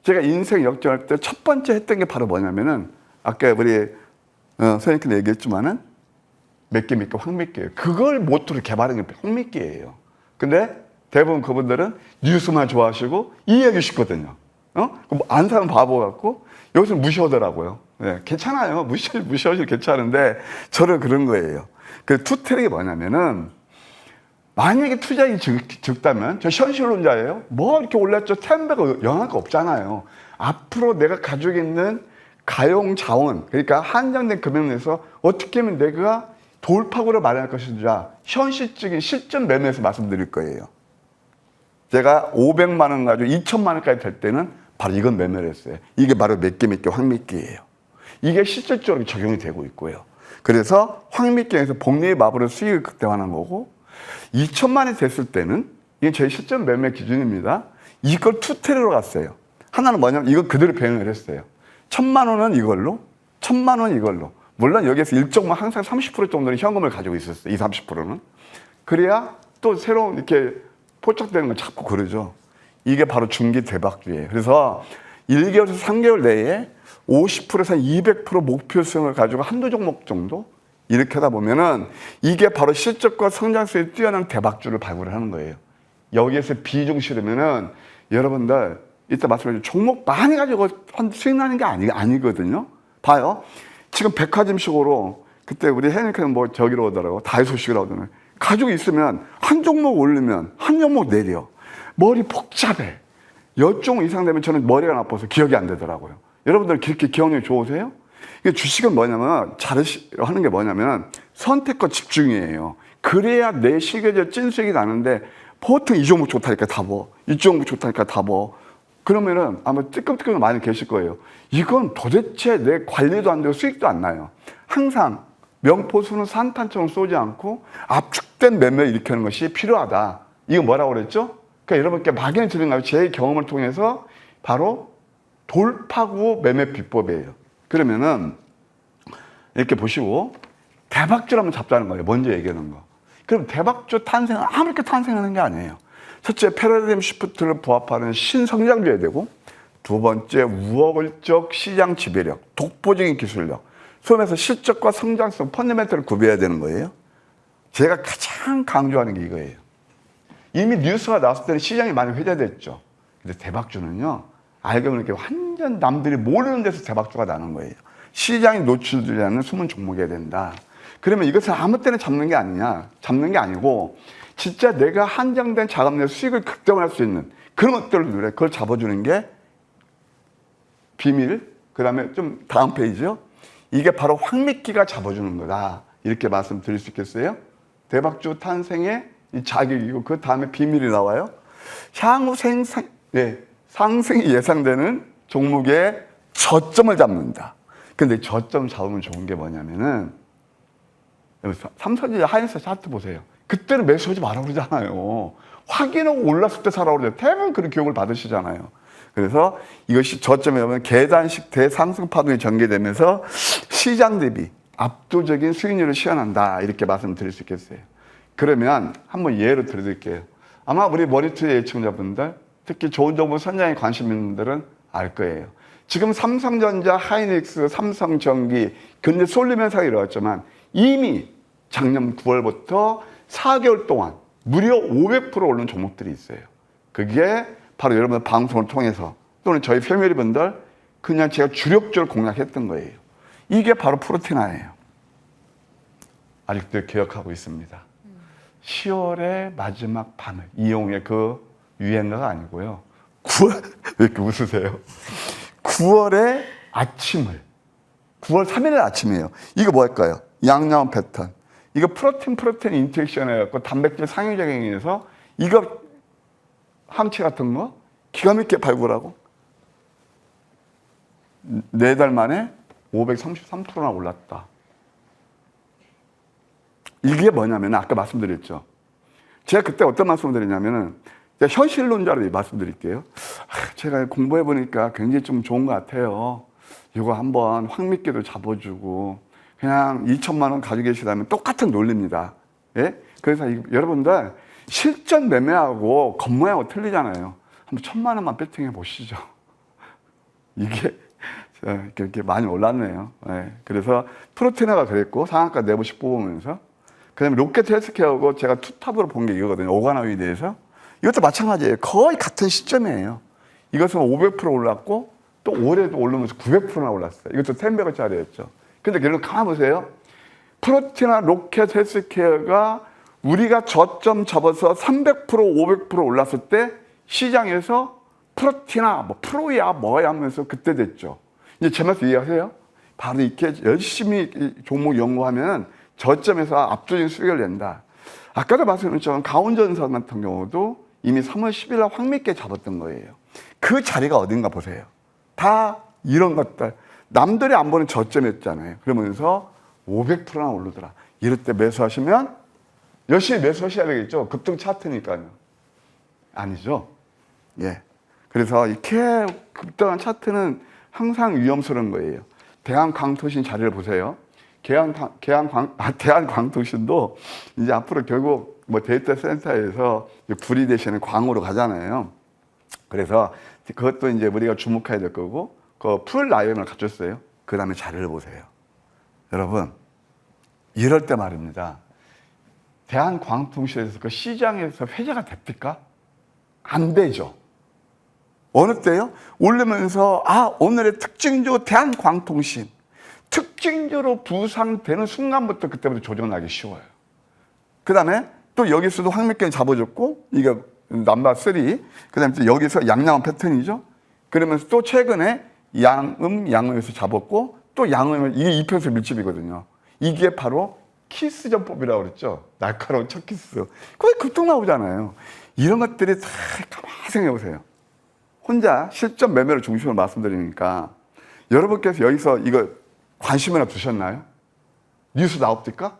제가 인생 역전할 때 첫 번째 했던 게 바로 뭐냐면은 아까 우리 선생님께서 얘기했지만은 몇 개 확 몇 개예요. 그걸 모토로 개발한 게 확몇개예요. 근데 대부분 그분들은 뉴스만 좋아하시고 이해하기 쉽거든요. 안 사면 바보 같고 여기서 무시하더라고요. 네, 괜찮아요. 무시하셔도 괜찮은데 저는 그런 거예요. 그 투트랙이 뭐냐면은 만약에 투자액이 적다면 저 현실론자예요. 뭐 이렇게 올랐죠. 템배가 영향가 없잖아요. 앞으로 내가 가지고 있는 가용 자원, 그러니까 한정된 금액 내에서 어떻게 하면 내가 돌파구를 마련할 것인지 현실적인 실전 매매에서 말씀드릴 거예요. 제가 500만 원 가지고 2천만 원까지 될 때는 바로 이건 매매를 했어요. 이게 바로 몇 개 확몇개예요. 이게 실질적으로 적용이 되고 있고요. 그래서 확몇개에서 복리의 마블의 수익을 극대화하는 거고 2천만 원이 됐을 때는 이게 제 실전 매매 기준입니다. 이걸 투트랙으로 갔어요. 하나는 뭐냐면 이거 그대로 병행을 했어요. 1,000만 원은 이걸로, 1,000만 원 이걸로. 물론 여기에서 일정만 항상 30% 정도는 현금을 가지고 있었어요. 20, 30%는. 그래야 또 새로운 이렇게 포착되는 걸 자꾸 그러죠. 이게 바로 중기 대박주예요. 그래서 1개월에서 3개월 내에 50%에서 200% 목표 수익을 가지고 한두 종목 정도 이렇게 하다 보면은 이게 바로 실적과 성장성이 뛰어난 대박주를 발굴을 하는 거예요. 여기에서 비중 실으면은 여러분들 이따 말씀드린 종목 많이 가지고 수익 나는 게 아니거든요. 봐요. 지금 백화점식으로 그때 우리 해니크는 뭐 저기로 오더라고 다이소식으로 오더라고. 가지고 있으면 한 종목 올리면 한 종목 내려. 머리 복잡해. 10종 이상 되면 저는 머리가 나빠서 기억이 안 되더라고요. 여러분들 그렇게 기억력이 좋으세요? 이게 주식은 뭐냐면 하는 게 뭐냐면 선택과 집중이에요. 그래야 내 시계적 찐수익이 나는데 보통 이 종목 좋다니까 다 뭐, 이 종목 좋다니까 다 뭐. 그러면은 아마 뜨끔뜨끔 많이 계실 거예요. 이건 도대체 내 관리도 안 되고 수익도 안 나요. 항상 명포수는 산탄처럼 쏘지 않고 압축된 매매 일으키는 것이 필요하다. 이거 뭐라고 그랬죠? 그러니까 여러분께 막연히 드린 거예요. 제 경험을 통해서 바로 돌파구 매매 비법이에요. 그러면은 이렇게 보시고 대박주를 한번 잡자는 거예요. 먼저 얘기하는 거. 그럼 대박주 탄생은 아무렇게 탄생하는 게 아니에요. 첫째, 패러다임 시프트를 부합하는 신성장주여야 되고, 두 번째, 우월적 시장 지배력, 독보적인 기술력, 소위 말해서 실적과 성장성, 펀더멘털을 구비해야 되는 거예요. 제가 가장 강조하는 게 이거예요. 이미 뉴스가 나왔을 때는 시장이 많이 회자됐죠. 근데 대박주는요, 알고 보니까 완전 남들이 모르는 데서 대박주가 나는 거예요. 시장에 노출되지 않는 숨은 종목이어야 된다. 그러면 이것을 아무 때나 잡는 게 아니냐? 잡는 게 아니고 진짜 내가 한정된 자금 내 수익을 극대화할 수 있는 그런 것들을 노래 그걸 잡아주는 게 비밀. 그다음에 좀 다음 페이지요. 이게 바로 황미끼가 잡아주는 거다. 이렇게 말씀드릴 수 있겠어요? 대박주 탄생의 이 자격이고 그 다음에 비밀이 나와요. 향후 상승이 예상되는 종목의 저점을 잡는다. 근데 저점 잡으면 좋은 게 뭐냐면은 삼성전자 하이닉스 차트 보세요. 그때는 매수하지 말라고 그러잖아요. 확인하고 올랐을 때 사라고 그러죠. 대부분 그런 교육을 받으시잖아요. 그래서 이것이 저점에 오면 계단식 대상승 파동이 전개되면서 시장 대비 압도적인 수익률을 시현한다. 이렇게 말씀드릴 수 있겠어요. 그러면 한번 예로 들어드릴게요. 아마 우리 머니투의 예청자분들, 특히 좋은 정보 선장에 관심 있는 분들은 알 거예요. 지금 삼성전자, 하이닉스, 삼성전기, 근데 쏠림 현상이 일어났지만 이미 작년 9월부터 4개월 동안 무려 500% 오른 종목들이 있어요. 그게 바로 여러분 방송을 통해서 또는 저희 패밀리분들 그냥 제가 주력적으로 공략했던 거예요. 이게 바로 프로티나예요. 아직도 기억하고 있습니다. 10월의 마지막 밤을 이용의 그 유행가가 아니고요. 9월 왜 이렇게 웃으세요? 9월의 아침을 9월 3일의 아침이에요. 이거 뭐 할까요? 양념 패턴. 이거 프로틴 인젝션 해갖고 단백질 상위작용해서 이거 함체 같은 거 기가 막히게 발굴하고 4달 만에 533%나 올랐다. 이게 뭐냐면 아까 말씀드렸죠. 제가 그때 어떤 말씀을 드리냐면은 현실론자로 말씀드릴게요. 제가 공부해보니까 굉장히 좀 좋은 것 같아요. 이거 한번 황미끼도 잡아주고 그냥 2천만 원 가지고 계시다면 똑같은 논리입니다. 예? 그래서 여러분들 실전 매매하고 겉모양하고 틀리잖아요. 한번 1,000만 원만 배팅해 보시죠. 이게 이렇게 많이 올랐네요. 예. 그래서 프로티나가 그랬고 상한가 내부식 뽑으면서 그다음에 로켓 헬스케어하고 제가 투탑으로 본 게 이거거든요. 오가나위에 대해서. 이것도 마찬가지예요. 거의 같은 시점이에요. 이것은 500% 올랐고 또 올해도 오르면서 900%나 올랐어요. 이것도 1000배짜리였죠. 근데 여러분 가만 보세요. 프로티나 로켓 헬스케어가 우리가 저점 접어서 300% 500% 올랐을 때 시장에서 프로티나 뭐 프로야 뭐야 하면서 그때 됐죠. 이제 제 말씀 이해하세요? 바로 이렇게 열심히 종목 연구하면 저점에서 압도적인 수익을 낸다. 아까도 말씀드렸지만 강원전선 같은 경우도 이미 3월 10일 날 황미끼 잡았던 거예요. 그 자리가 어딘가 보세요. 다 이런 것들. 남들이 안 보는 저점이었잖아요. 그러면서 500%나 오르더라. 이럴 때 매수하시면 열심히 매수하셔야 되겠죠. 급등 차트니까요. 아니죠. 예. 그래서 이렇게 급등한 차트는 항상 위험스러운 거예요. 대한광통신 자리를 보세요. 대한광통신도 이제 앞으로 결국 뭐 데이터 센터에서 구리 대신에 광으로 가잖아요. 그래서 그것도 이제 우리가 주목해야 될 거고, 그 풀 라이언을 갖췄어요. 그 다음에 자리를 보세요. 여러분, 이럴 때 말입니다. 대한광통신에서 그 시장에서 회자가 됩니까? 안 되죠. 어느 때요? 오르면서 오늘의 특징주 대한광통신 특징적으로 부상되는 순간부터 그때부터 조정나기 쉬워요. 그 다음에 또 여기서도 황미끼를 잡아줬고 이게 넘버 3. 그 다음에 또 여기서 양양음 패턴이죠. 그러면서 또 최근에 양음에서 잡았고 또 양음을 이게 이평선 밀집이거든요. 이게 바로 키스전법이라고 그랬죠. 날카로운 첫 키스. 거의 급등 나오잖아요. 이런 것들이 다 가만히 생각해보세요. 혼자 실전 매매를 중심으로 말씀드리니까 여러분께서 여기서 이거 관심이나 두셨나요? 뉴스 나옵니까?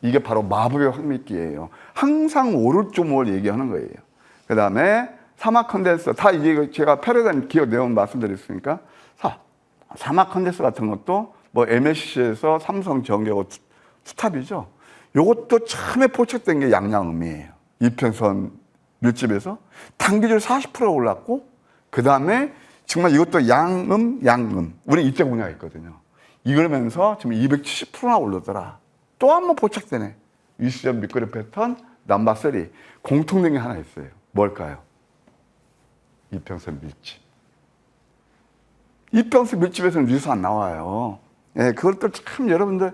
이게 바로 마법의 황미끼예요. 항상 오를 종목을 얘기하는 거예요. 그 다음에 사막 컨덴서 다 이제 제가 패러다임 기업 내용 말씀드렸으니까 사막 컨덴서 같은 것도 뭐 MSC에서 삼성전기하고 투탑이죠. 요것도 처음에 포착된 게 양양음이에요. 이평선 밀집에서 단기적으로 40% 올랐고 그 다음에 정말 이것도 양음 우리 입장 분야가 있거든요. 이러면서 지금 270%나 오르더라. 또 한 번 포착되네. 위수전 밑거리 패턴 넘버 3. 공통된 게 하나 있어요. 뭘까요? 이평선 밀집. 이평선 밀집에서는 뉴스 안 나와요. 예, 그것도 참 여러분들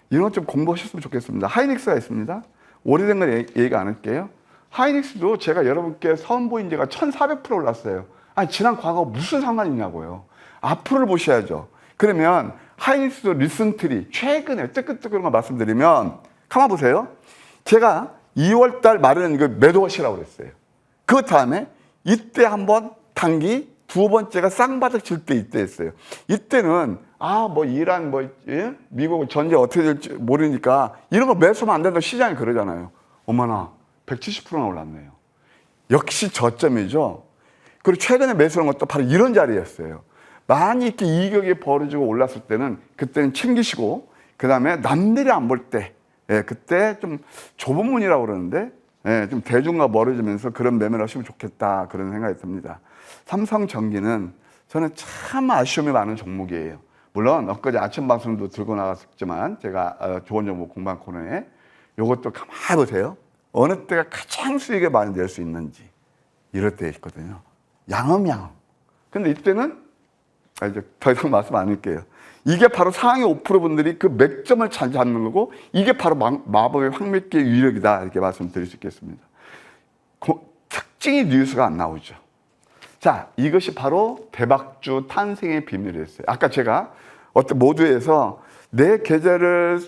이런 것 좀 공부하셨으면 좋겠습니다. 하이닉스가 있습니다. 오래된 건 얘기 안 할게요. 하이닉스도 제가 여러분께 선보인 지가 1400% 올랐어요. 아니, 지난 과거 무슨 상관이 있냐고요. 앞으로를 보셔야죠. 그러면 하이닉스도 리슨트리, 최근에 뜨끈뜨끈한 거 말씀드리면, 가만 보세요. 제가 2월 달 말에는 이거 매도하시라고 그랬어요. 그 다음에 이때 한번 단기 두 번째가 쌍바닥 칠 때 이때 했어요. 이때는 뭐 이란 예? 미국 전쟁 어떻게 될지 모르니까 이런 거 매수하면 안 된다고 시장이 그러잖아요. 어머나 170%나 올랐네요. 역시 저점이죠. 그리고 최근에 매수한 것도 바로 이런 자리였어요. 많이 이렇게 이격이 벌어지고 올랐을 때는 그때는 챙기시고, 그 다음에 남들이 안 볼 때, 예, 그때 좀 좁은 문이라고 그러는데, 예, 좀 대중과 멀어지면서 그런 매매를 하시면 좋겠다, 그런 생각이 듭니다. 삼성전기는 저는 참 아쉬움이 많은 종목이에요. 물론 엊그제 아침 방송도 들고 나갔었지만 제가 좋은 정보 공방 코너에 이것도 가만히 보세요. 어느 때가 가장 수익을 많이 낼 수 있는지 이럴 때 있거든요. 양엄양엄. 근데 이때는 이제 더 이상 말씀 안 할게요. 이게 바로 상위 5% 분들이 그 맥점을 잘 잡는 거고, 이게 바로 마법의 황매기의 위력이다, 이렇게 말씀드릴 수 있겠습니다. 특징이 뉴스가 안 나오죠. 자, 이것이 바로 대박주 탄생의 비밀이었어요. 아까 제가 어떤 모두에서 내 계좌를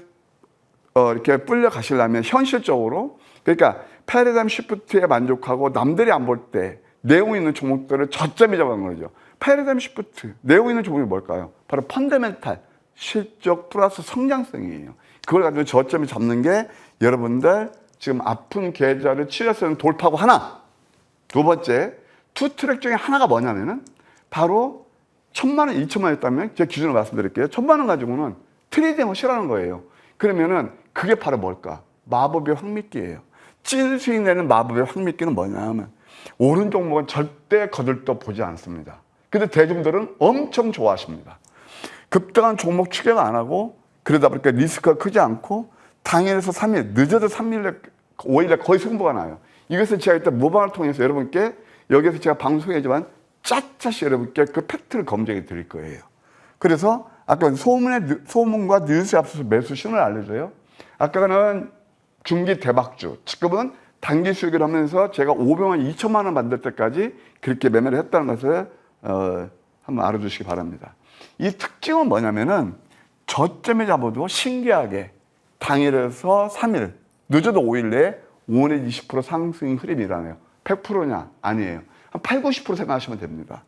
이렇게 불려 가시려면 현실적으로, 그러니까 패러다임 시프트에 만족하고 남들이 안 볼 때 내용 있는 종목들을 저점에 잡은 거죠. 패러다임 시프트, 내용 있는 종목이 뭘까요? 바로 펀더멘탈, 실적 플러스 성장성이에요. 그걸 가지고 저점에 잡는 게 여러분들 지금 아픈 계좌를 치료해서는 돌파구 하나. 두 번째, 투 트랙 중에 하나가 뭐냐면은 바로 1000만 원, 2000만 원이었다면 제가 기준으로 말씀드릴게요. 1000만 원 가지고는 트레이딩을 싫어하는 거예요. 그러면은 그게 바로 뭘까? 마법의 황미끼예요. 찐 수익 내는 마법의 황미끼는 뭐냐면 오른 종목은 절대 거들떠 보지 않습니다. 근데 대중들은 엄청 좋아하십니다. 급등한 종목 추격 안 하고, 그러다 보니까 리스크가 크지 않고 당일에서 3일, 늦어도 3일, 5일에 거의 승부가 나요. 이것은 제가 일단 모방을 통해서 여러분께 여기서 제가 방송이지만 짜짜시 여러분께 그 팩트를 검증해 드릴 거예요. 그래서 아까 소문과 뉴스에 앞서서 매수 신호를 알려줘요. 아까는 중기 대박주, 지금은 단기 수익을 하면서 제가 500만, 2천만 원 만들 때까지 그렇게 매매를 했다는 것을 한번 알아두시기 바랍니다. 이 특징은 뭐냐면은 저점에 잡아도 신기하게 당일에서 3일, 늦어도 5일 내에 5, 20% 상승 흐름이 일어나요. 100%냐? 아니에요. 한 8, 90% 생각하시면 됩니다.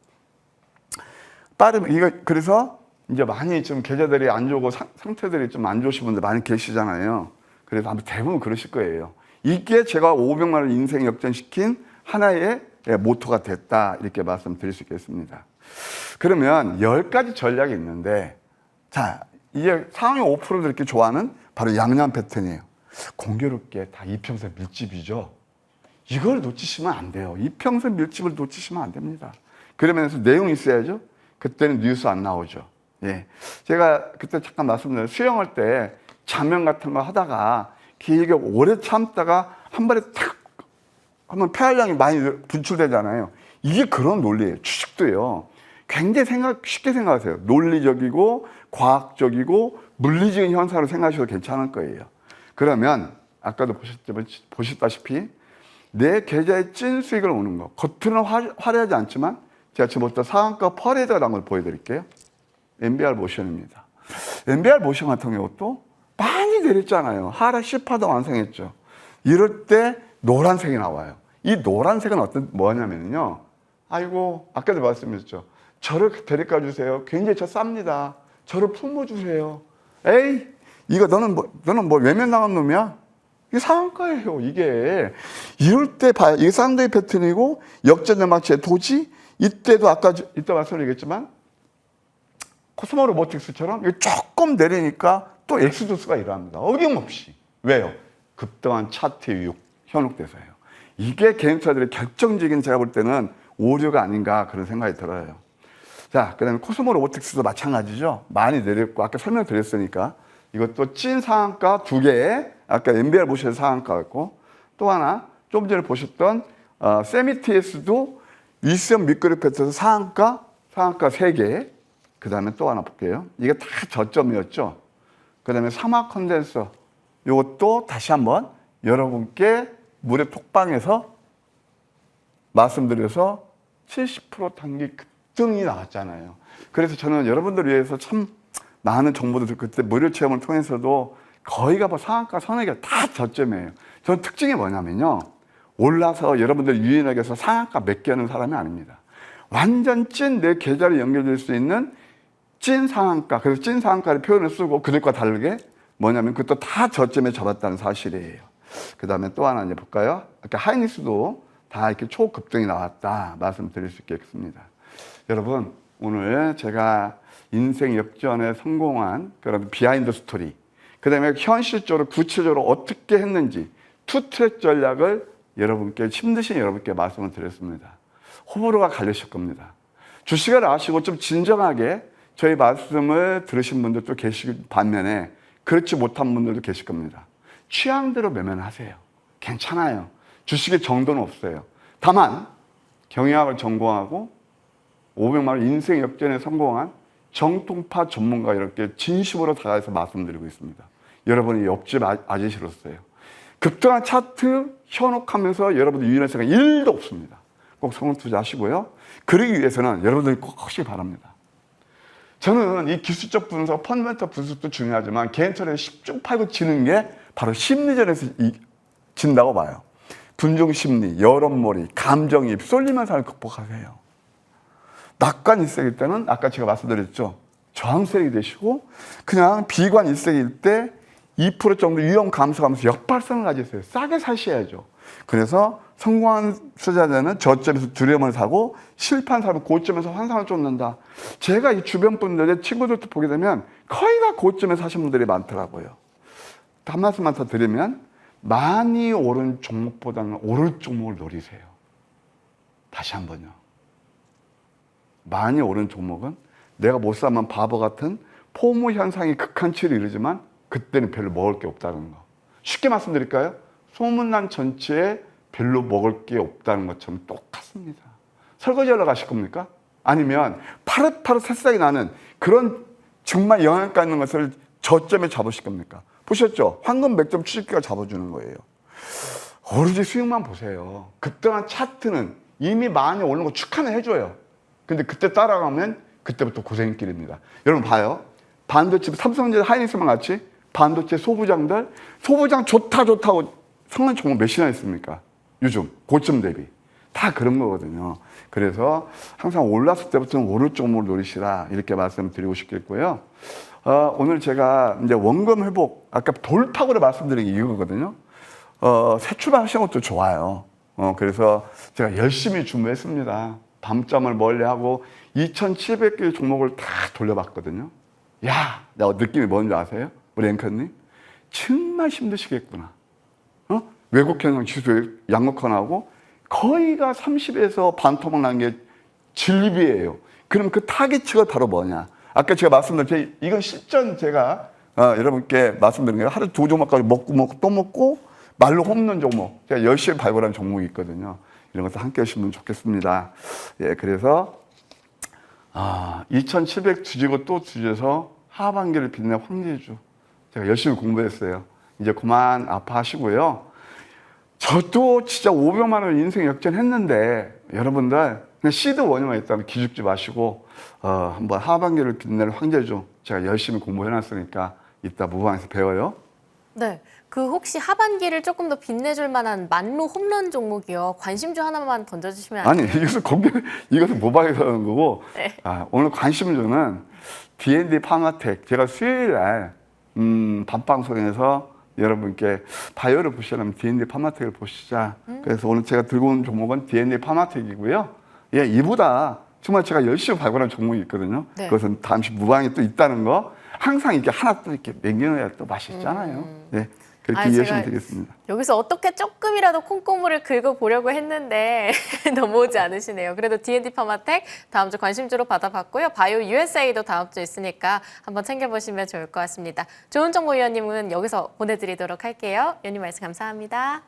그래서 이제 많이 좀 계좌들이 안 좋고 상태들이 좀 안 좋으신 분들 많이 계시잖아요. 그래서 아마 대부분 그러실 거예요. 이게 제가 500만 원 인생 역전시킨 하나의 모토가 됐다, 이렇게 말씀드릴 수 있겠습니다. 그러면 10가지 전략이 있는데, 자, 이게 상위 5%들 이렇게 좋아하는 바로 양양 패턴이에요. 공교롭게 다 이평선 밀집이죠. 이걸 놓치시면 안 돼요. 이평선 밀집을 놓치시면 안 됩니다. 그러면서 내용이 있어야죠. 그때는 뉴스 안 나오죠. 예. 제가 그때 잠깐 말씀드렸는데, 수영할 때 자면 같은 거 하다가 길게 오래 참다가 한 번에 탁 하면 폐활량이 많이 분출되잖아요. 이게 그런 논리예요. 주식도요. 굉장히 쉽게 생각하세요. 논리적이고 과학적이고 물리적인 현상으로 생각하셔도 괜찮을 거예요. 그러면 아까도 보셨다시피 내 계좌에 찐 수익을 오는 거, 겉으로는 화려하지 않지만 제가 지금부터 상한가 퍼레이드가 나온 걸 보여드릴게요. MBR 모션입니다. MBR 모션 같은 경우도 많이 내렸잖아요. 하락 10%도 완성했죠. 이럴 때 노란색이 나와요. 이 노란색은 뭐냐면요. 아이고, 아까도 말씀드렸죠. 저를 데려가 주세요. 굉장히 저 쌉니다. 저를 품어주세요. 에이, 이거 너는 뭐 외면당한 놈이야? 이게 상한가예요, 이게. 이럴 때 봐요. 이게 쌍둥이 패턴이고, 역전연막체 도지, 이때도 이따 말씀드리겠지만, 코스모 로보틱스처럼 조금 내리니까 또 엑스도스가 일어납니다. 어김없이. 왜요? 급등한 차트 유혹, 현혹돼서요. 이게 개인투자들의 결정적인, 제가 볼 때는 오류가 아닌가, 그런 생각이 들어요. 자, 그 다음에 코스모 로보틱스도 마찬가지죠. 많이 내렸고, 아까 설명드렸으니까. 이것도 찐 상한가 2개에, 아까 MBR 보셔서 상한가였고, 또 하나, 좀 전에 보셨던 세미TS도 위스형 밑그룹 패턴에서 상한가 3개, 그 다음에 또 하나 볼게요. 이게 다 저점이었죠. 그 다음에 사막 컨덴서. 이것도 다시 한번 여러분께 물의 톡방에서 말씀드려서 70% 단기 급등이 나왔잖아요. 그래서 저는 여러분들 위해서 참 많은 정보들 그때 무료 체험을 통해서도 거의가 뭐 상한가 선행이 다 저점이에요. 저는 특징이 뭐냐면요. 올라서 여러분들 유인하게 해서 상한가 몇 개 하는 사람이 아닙니다. 완전 찐 내 계좌로 연결될 수 있는 찐 상한가. 그래서 찐 상한가를 표현을 쓰고 그들과 다르게 뭐냐면 그것도 다 저점에 잡았다는 사실이에요. 그 다음에 또 하나 이제 볼까요? 아까 하이닉스도 다 이렇게 초급등이 나왔다 말씀드릴 수 있겠습니다. 여러분 오늘 제가 인생 역전에 성공한 그런 비하인드 스토리, 그 다음에 현실적으로 구체적으로 어떻게 했는지 투트랙 전략을 여러분께 힘드신 여러분께 말씀을 드렸습니다. 호불호가 갈리실 겁니다. 주식을 아시고 좀 진정하게 저희 말씀을 들으신 분들도 계실 반면에 그렇지 못한 분들도 계실 겁니다. 취향대로 매매하세요. 괜찮아요. 주식의 정도는 없어요. 다만 경영학을 전공하고 500만 원 인생 역전에 성공한 정통파 전문가 이렇게 진심으로 다가가서 말씀드리고 있습니다. 여러분이 옆집 아저씨로서요. 급등한 차트 현혹하면서 여러분들 유인할 생각 1도 없습니다. 꼭 성공 투자하시고요. 그러기 위해서는 여러분들이 꼭 하시기 바랍니다. 저는 이 기술적 분석, 펀더멘털 분석도 중요하지만 개인처럼 10중 8구 치는 게 바로 심리전에서 진다고 봐요. 분중심리, 여론몰이, 감정이입, 쏠리면서 삶을 극복하세요. 낙관 일색일 때는 아까 제가 말씀드렸죠. 저항세력이 되시고 그냥 비관 일색일 때 2% 정도 위험 감소하면서 역발상을 가지세요. 싸게 사셔야죠. 그래서 성공한 투자자는 저점에서 두려움을 사고 실패한 사람은 고점에서 환상을 쫓는다. 제가 이 주변 분들의 친구들도 보게 되면 거의가 고점에서 사신 분들이 많더라고요. 한 말씀만 더 드리면 많이 오른 종목보다는 오를 종목을 노리세요. 다시 한번요. 많이 오른 종목은 내가 못 사면 바보 같은 포모 현상이 극한치를 이루지만 그때는 별로 먹을 게 없다는 거. 쉽게 말씀드릴까요? 소문난 전체에 별로 먹을 게 없다는 것처럼 똑같습니다. 설거지하러 가실 겁니까? 아니면 파릇파릇 새싹이 나는 그런 정말 영양가 있는 것을 저점에 잡으실 겁니까? 보셨죠? 황금 100점 추적기가 잡아주는 거예요. 오로지 수익만 보세요. 급등한 차트는 이미 많이 오는 거 축하는 해줘요. 근데 그때 따라가면 그때부터 고생길입니다. 여러분 봐요. 반도체, 삼성전자, 하이닉스만 같이 반도체 소부장들, 소부장 좋다고 성능 종목 몇이나 있습니까? 요즘 고점 대비. 다 그런 거거든요. 그래서 항상 올랐을 때부터는 오를 종목을 노리시라 이렇게 말씀드리고 싶겠고요. 오늘 제가 이제 원금 회복, 아까 돌파구를 말씀드린 게 이거거든요. 새 출발하시는 것도 좋아요. 그래서 제가 열심히 준비했습니다. 밤잠을 멀리하고 2,700개 종목을 다 돌려봤거든요. 야, 나 느낌이 뭔지 아세요? 우리 앵커님? 정말 힘드시겠구나. 외국 경영 지수에 양극화나고 거의가 30에서 반토막 난 게 진리비예요. 그럼 그 타깃치가 바로 뭐냐? 아까 제가 말씀드린 이건 실전 제가 여러분께 말씀드린 거예요. 하루 2종목까지 먹고 또 먹고 말로 홈런 종목. 제가 열심히 발굴한 종목이 있거든요. 이런 것도 함께 하시면 좋겠습니다. 예, 그래서 2,700 뒤지고 또 뒤져서 하반기를 빛낸 황제주. 제가 열심히 공부했어요. 이제 그만 아파하시고요. 저도 진짜 500만 원 인생 역전했는데 여러분들 그냥 시드 원유만 있다면 기죽지 마시고 한번 하반기를 빛낼 황제주 제가 열심히 공부해놨으니까 이따 무방에서 배워요.
네. 그 혹시 하반기를 조금 더 빛내줄 만한 만루 홈런 종목이요. 관심주 하나만 던져주시면 안 돼요?
아니 이것은 모방에서 하는 거고
네.
오늘 관심주는 D&D 파마텍. 제가 수요일 날 밤방송에서 여러분께 바이오를 보시려면 D&D 파마텍을 보시자. 그래서 오늘 제가 들고 온 종목은 D&D 파마텍이고요. 예, 이보다 정말 제가 열심히 발굴한 종목이 있거든요.
네.
그것은 잠시 무방에 또 있다는 거. 항상 이렇게 하나 또 이렇게 남겨놔야 또 맛있잖아요. 네, 그렇게 이해하시면 되겠습니다.
여기서 어떻게 조금이라도 콩고물을 긁어보려고 했는데 넘어오지 않으시네요. 그래도 D&D 파마텍 다음 주 관심주로 받아봤고요. 바이오 USA도 다음 주 있으니까 한번 챙겨보시면 좋을 것 같습니다. 좋은 정보 위원님은 여기서 보내드리도록 할게요. 위원님 말씀 감사합니다.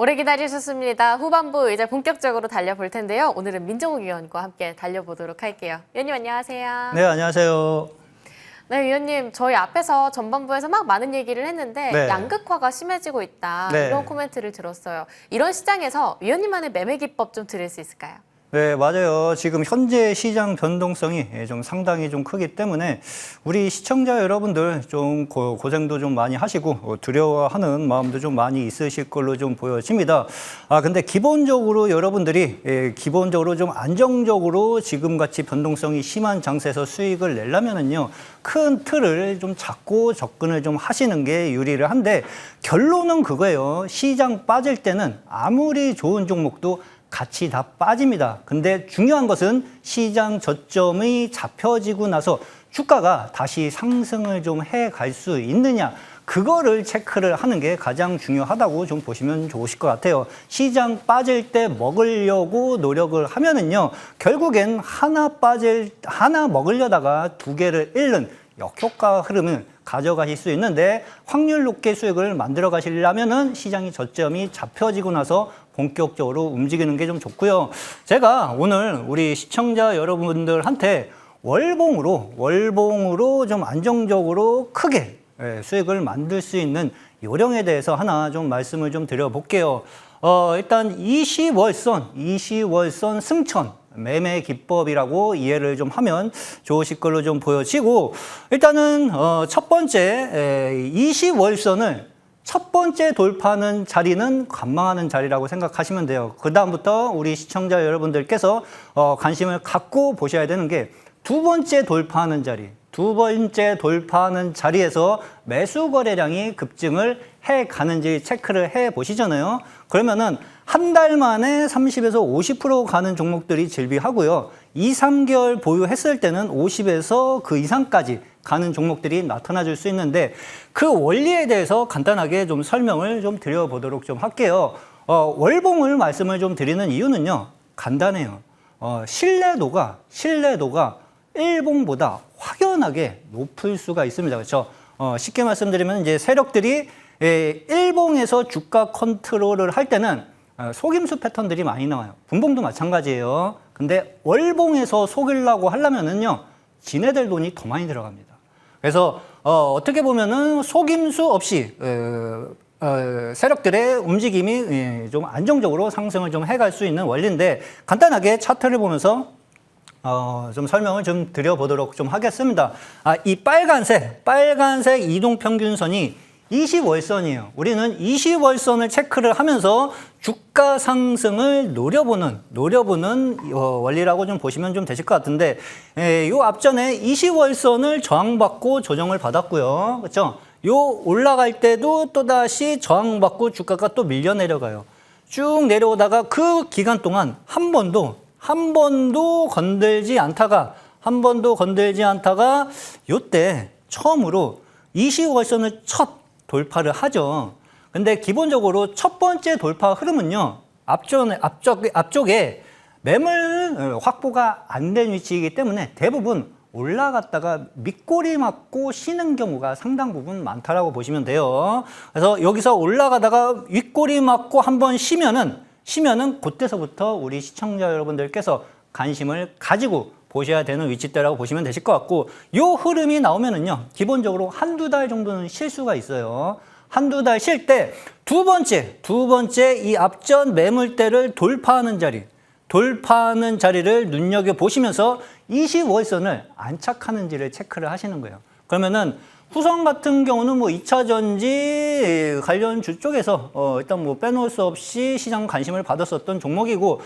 오래 기다리셨습니다. 후반부 이제 본격적으로 달려볼 텐데요. 오늘은 민정욱 위원과 함께 달려보도록 할게요. 위원님 안녕하세요.
네, 안녕하세요.
네, 위원님 저희 앞에서 전반부에서 막 많은 얘기를 했는데
네.
양극화가 심해지고 있다.
네.
이런 코멘트를 들었어요. 이런 시장에서 위원님만의 매매 기법 좀 들을 수 있을까요?
네, 맞아요. 지금 현재 시장 변동성이 좀 상당히 좀 크기 때문에 우리 시청자 여러분들 좀 고생도 좀 많이 하시고 두려워하는 마음도 좀 많이 있으실 걸로 좀 보여집니다. 근데 기본적으로 여러분들이 기본적으로 좀 안정적으로 지금같이 변동성이 심한 장세에서 수익을 내려면은요, 큰 틀을 좀 잡고 접근을 좀 하시는 게 유리를 한데 결론은 그거예요. 시장 빠질 때는 아무리 좋은 종목도 같이 다 빠집니다. 근데 중요한 것은 시장 저점이 잡혀지고 나서 주가가 다시 상승을 좀 해갈 수 있느냐, 그거를 체크를 하는 게 가장 중요하다고 좀 보시면 좋으실 것 같아요. 시장 빠질 때 먹으려고 노력을 하면은요, 결국엔 하나 먹으려다가 두 개를 잃는 역효과 흐름을 가져가실 수 있는데, 확률 높게 수익을 만들어 가시려면은 시장이 저점이 잡혀지고 나서 본격적으로 움직이는 게 좀 좋고요. 제가 오늘 우리 시청자 여러분들한테 월봉으로 좀 안정적으로 크게 수익을 만들 수 있는 요령에 대해서 하나 좀 말씀을 좀 드려볼게요. 일단 20월선 승천 매매 기법이라고 이해를 좀 하면 좋으실 걸로 좀 보여지고, 일단은 첫 번째 20월선을 첫 번째 돌파하는 자리는 관망하는 자리라고 생각하시면 돼요. 그 다음부터 우리 시청자 여러분들께서 관심을 갖고 보셔야 되는 게 두 번째 돌파하는 자리. 두 번째 돌파하는 자리에서 매수 거래량이 급증을 해 가는지 체크를 해 보시잖아요. 그러면은 한 달 만에 30에서 50% 가는 종목들이 즐비하고요. 2, 3개월 보유했을 때는 50에서 그 이상까지 가는 종목들이 나타나 줄 수 있는데, 그 원리에 대해서 간단하게 좀 설명을 좀 드려보도록 좀 할게요. 월봉을 말씀을 좀 드리는 이유는요, 간단해요. 신뢰도가 일봉보다 확연하게 높을 수가 있습니다. 그렇죠? 쉽게 말씀드리면 이제 세력들이 일봉에서 주가 컨트롤을 할 때는 속임수 패턴들이 많이 나와요. 분봉도 마찬가지예요. 근데 월봉에서 속이려고 하려면은요, 지네들 돈이 더 많이 들어갑니다. 그래서 어떻게 보면은 속임수 없이 세력들의 움직임이 좀 안정적으로 상승을 좀 해갈 수 있는 원리인데, 간단하게 차트를 보면서 좀 설명을 좀 드려보도록 좀 하겠습니다. 이 빨간색 이동평균선이 20월선이에요. 우리는 20월선을 체크를 하면서 주가 상승을 노려보는 원리라고 좀 보시면 좀 되실 것 같은데, 요 앞전에 20월선을 저항받고 조정을 받았고요. 그렇죠? 요 올라갈 때도 또다시 저항받고 주가가 또 밀려 내려가요. 쭉 내려오다가 그 기간 동안 한 번도 건들지 않다가 요때 처음으로 20월선을 첫 돌파를 하죠. 근데 기본적으로 첫 번째 돌파 흐름은요, 앞쪽에 매물 확보가 안 된 위치이기 때문에 대부분 올라갔다가 밑꼬리 맞고 쉬는 경우가 상당 부분 많다라고 보시면 돼요. 그래서 여기서 올라가다가 윗꼬리 맞고 한번 쉬면은 그때서부터 우리 시청자 여러분들께서 관심을 가지고 보셔야 되는 위치대라고 보시면 되실 것 같고, 요 흐름이 나오면은요, 기본적으로 한두 달 정도는 쉴 수가 있어요. 한두 달 쉴 때 두 번째 이 앞전 매물대를 돌파하는 자리를 눈여겨보시면서 20월선을 안착하는지를 체크를 하시는 거예요. 그러면은 후성 같은 경우는 뭐 2차 전지 관련주 쪽에서 일단 뭐 빼놓을 수 없이 시장 관심을 받았었던 종목이고,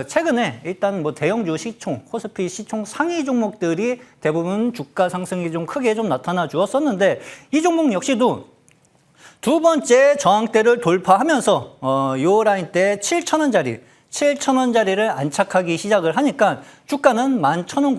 최근에 일단 뭐 대형주 시총, 코스피 시총 상위 종목들이 대부분 주가 상승이 좀 크게 좀 나타나 주었었는데, 이 종목 역시도 두 번째 저항대를 돌파하면서 요 라인 때 7,000원 자리를 안착하기 시작을 하니까 주가는 11,000원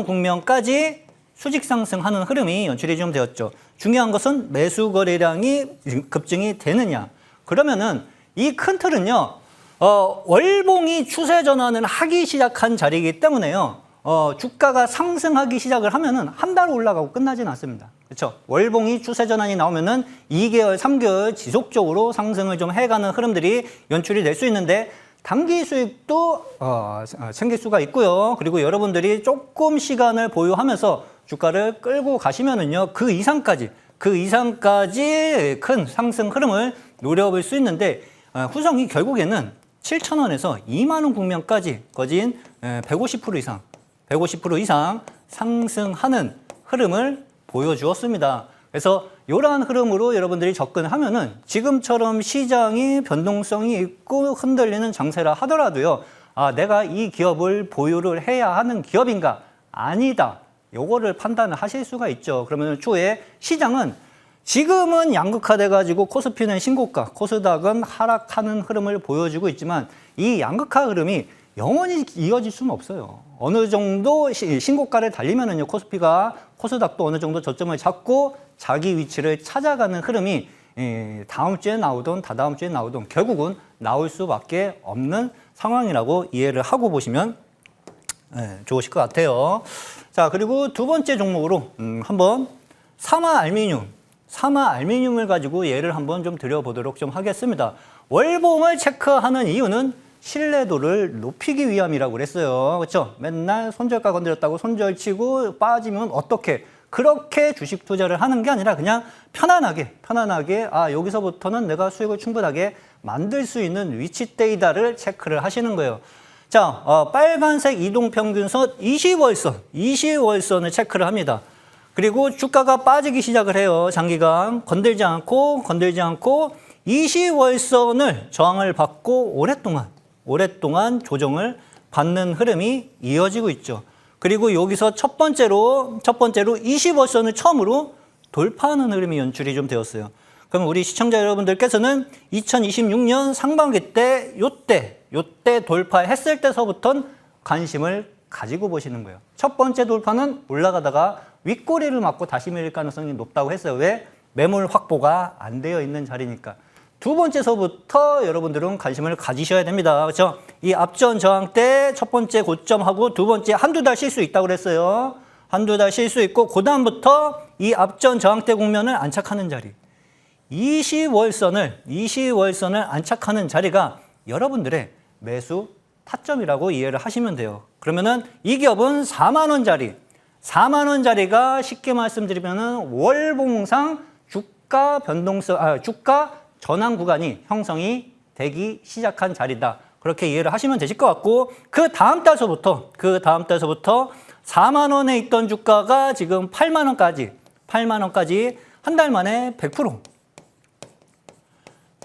국면까지 수직 상승하는 흐름이 연출이 좀 되었죠. 중요한 것은 매수 거래량이 급증이 되느냐. 그러면은 이 큰 틀은요, 월봉이 추세 전환을 하기 시작한 자리이기 때문에요. 주가가 상승하기 시작을 하면은 한 달 올라가고 끝나진 않습니다. 그렇죠. 월봉이 추세 전환이 나오면은 2개월, 3개월 지속적으로 상승을 좀 해가는 흐름들이 연출이 될 수 있는데 단기 수익도 생길 수가 있고요. 그리고 여러분들이 조금 시간을 보유하면서 주가를 끌고 가시면은요, 그 이상까지 큰 상승 흐름을 노려볼 수 있는데 후성이 결국에는 7,000원에서 2만 원 국면까지 거진 150% 이상 상승하는 흐름을 보여주었습니다. 그래서 이러한 흐름으로 여러분들이 접근하면은 지금처럼 시장이 변동성이 있고 흔들리는 장세라 하더라도요, 내가 이 기업을 보유를 해야 하는 기업인가? 아니다. 요거를 판단을 하실 수가 있죠. 그러면 추후에 시장은 지금은 양극화돼가지고 코스피는 신고가, 코스닥은 하락하는 흐름을 보여주고 있지만 이 양극화 흐름이 영원히 이어질 수는 없어요. 어느 정도 신고가를 달리면은요, 코스닥도 어느 정도 저점을 잡고 자기 위치를 찾아가는 흐름이 다음 주에 나오든 다다음 주에 나오든 결국은 나올 수밖에 없는 상황이라고 이해를 하고 보시면 좋으실 것 같아요. 자, 그리고 두 번째 종목으로 한번 사마알미늄을 가지고 예를 한번 좀 드려보도록 좀 하겠습니다. 월봉을 체크하는 이유는 신뢰도를 높이기 위함이라고 그랬어요. 그렇죠? 맨날 손절가 건드렸다고 손절 치고 빠지면 어떻게? 그렇게 주식 투자를 하는 게 아니라 그냥 편안하게 여기서부터는 내가 수익을 충분하게 만들 수 있는 위치대이다를 체크를 하시는 거예요. 자, 빨간색 이동평균선 20월선을 체크를 합니다. 그리고 주가가 빠지기 시작을 해요. 장기간 건들지 않고 20월선을 저항을 받고 오랫동안 조정을 받는 흐름이 이어지고 있죠. 그리고 여기서 첫 번째로 20월선을 처음으로 돌파하는 흐름이 연출이 좀 되었어요. 그럼 우리 시청자 여러분들께서는 2026년 상반기 때 요때 돌파했을 때서부터 관심을 가지고 보시는 거예요. 첫 번째 돌파는 올라가다가 윗꼬리를 맞고 다시 밀릴 가능성이 높다고 했어요. 왜? 매물 확보가 안 되어 있는 자리니까. 두 번째서부터 여러분들은 관심을 가지셔야 됩니다. 그렇죠? 이 앞전 저항 때 첫 번째 고점하고 두 번째 한두 달 쉴 수 있다고 그랬어요. 한두 달 쉴 수 있고 그 다음부터 이 앞전 저항 때 국면을 안착하는 자리. 20월선을 안착하는 자리가 여러분들의 매수 타점이라고 이해를 하시면 돼요. 그러면은 이 기업은 4만 원 자리가 쉽게 말씀드리면은 월봉상 주가 전환 구간이 형성이 되기 시작한 자리다. 그렇게 이해를 하시면 되실 것 같고, 그 다음 달서부터 4만 원에 있던 주가가 지금 8만 원까지 한 달 만에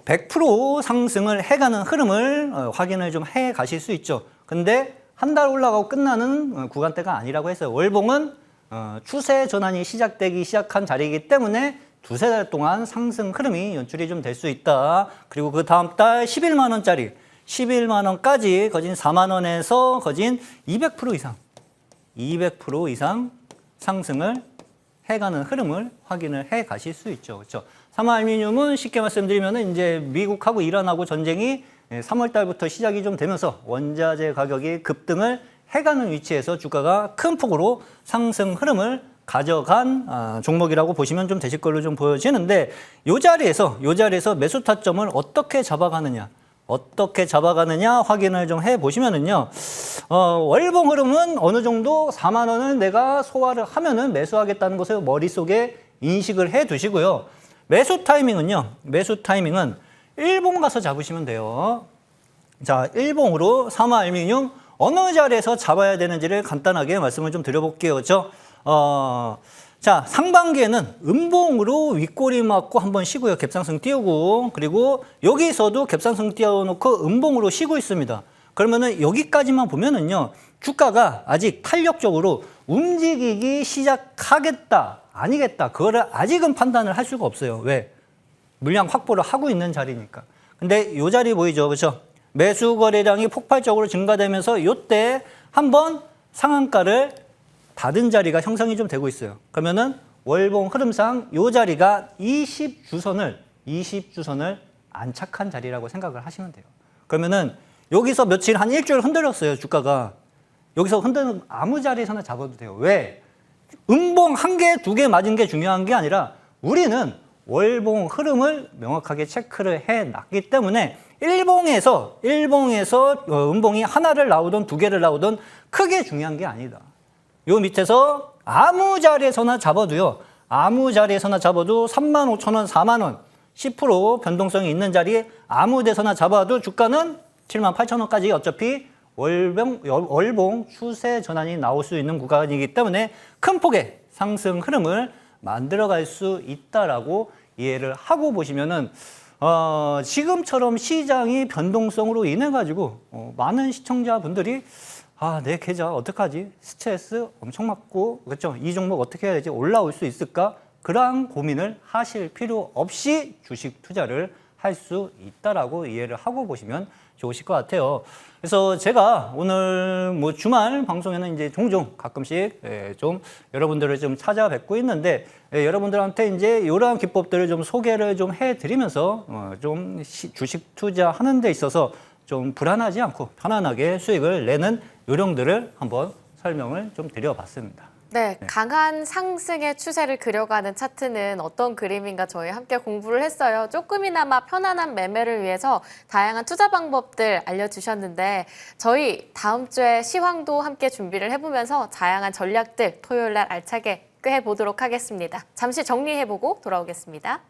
100% 상승을 해가는 흐름을 확인을 좀 해 가실 수 있죠. 근데 한 달 올라가고 끝나는 구간대가 아니라고 했어요. 월봉은 추세 전환이 시작되기 시작한 자리이기 때문에 두세 달 동안 상승 흐름이 연출이 좀 될 수 있다. 그리고 그 다음 달 11만 원까지 거진 4만 원에서 거진 200% 이상 상승을 해가는 흐름을 확인을 해 가실 수 있죠. 그렇죠? 사마알미늄은 쉽게 말씀드리면 이제 미국하고 이란하고 전쟁이 3월 달부터 시작이 좀 되면서 원자재 가격이 급등을 해가는 위치에서 주가가 큰 폭으로 상승 흐름을 가져간 종목이라고 보시면 좀 되실 걸로 좀 보여지는데, 요 자리에서 매수 타점을 어떻게 잡아가느냐 확인을 좀 해보시면은요, 월봉 흐름은 어느 정도 4만 원을 내가 소화를 하면은 매수하겠다는 것을 머릿속에 인식을 해 두시고요. 매수 타이밍은 일봉 가서 잡으시면 돼요. 자, 일봉으로 사마알미늄 어느 자리에서 잡아야 되는지를 간단하게 말씀을 좀 드려볼게요. 그렇죠? 자, 상반기에는 음봉으로 윗꼬리 맞고 한번 쉬고요. 갭상승 띄우고, 그리고 여기서도 갭상승 띄워놓고 음봉으로 쉬고 있습니다. 그러면은 여기까지만 보면은요, 주가가 아직 탄력적으로 움직이기 시작하겠다, 아니겠다, 그거를 아직은 판단을 할 수가 없어요. 왜? 물량 확보를 하고 있는 자리니까. 근데 요 자리 보이죠? 그렇죠? 매수 거래량이 폭발적으로 증가되면서 요때 한번 상한가를 닫은 자리가 형성이 좀 되고 있어요. 그러면은 월봉 흐름상 요 자리가 20주선을 안착한 자리라고 생각을 하시면 돼요. 그러면은 여기서 한 일주일 흔들렸어요, 주가가. 여기서 흔드는 아무 자리에서나 잡아도 돼요. 왜? 음봉 한 개, 두 개 맞은 게 중요한 게 아니라 우리는 월봉 흐름을 명확하게 체크를 해놨기 때문에 일봉에서 음봉이 하나를 나오든 두 개를 나오든 크게 중요한 게 아니다. 요 밑에서 아무 자리에서나 잡아도요. 아무 자리에서나 잡아도 35,000원, 4만 원, 10% 변동성이 있는 자리에 아무 데서나 잡아도 주가는 78,000원까지 어차피 월봉 추세 전환이 나올 수 있는 구간이기 때문에 큰 폭의 상승 흐름을 만들어갈 수 있다라고 이해를 하고 보시면은 지금처럼 시장이 변동성으로 인해 가지고 많은 시청자분들이 내 계좌 어떡하지? 스트레스 엄청 받고 그렇죠? 이 종목 어떻게 해야 되지? 올라올 수 있을까? 그러한 고민을 하실 필요 없이 주식 투자를 할 수 있다라고 이해를 하고 보시면 좋으실 것 같아요. 그래서 제가 오늘 뭐 주말 방송에는 이제 종종 가끔씩 좀 여러분들을 좀 찾아뵙고 있는데 여러분들한테 이제 이러한 기법들을 좀 소개를 좀 해드리면서 좀 주식 투자하는 데 있어서 좀 불안하지 않고 편안하게 수익을 내는 요령들을 한번 설명을 좀 드려봤습니다.
네, 강한 상승의 추세를 그려가는 차트는 어떤 그림인가 저희 함께 공부를 했어요. 조금이나마 편안한 매매를 위해서 다양한 투자 방법들 알려주셨는데 저희 다음 주에 시황도 함께 준비를 해보면서 다양한 전략들 토요일 날 알차게 꿰보도록 하겠습니다. 잠시 정리해보고 돌아오겠습니다.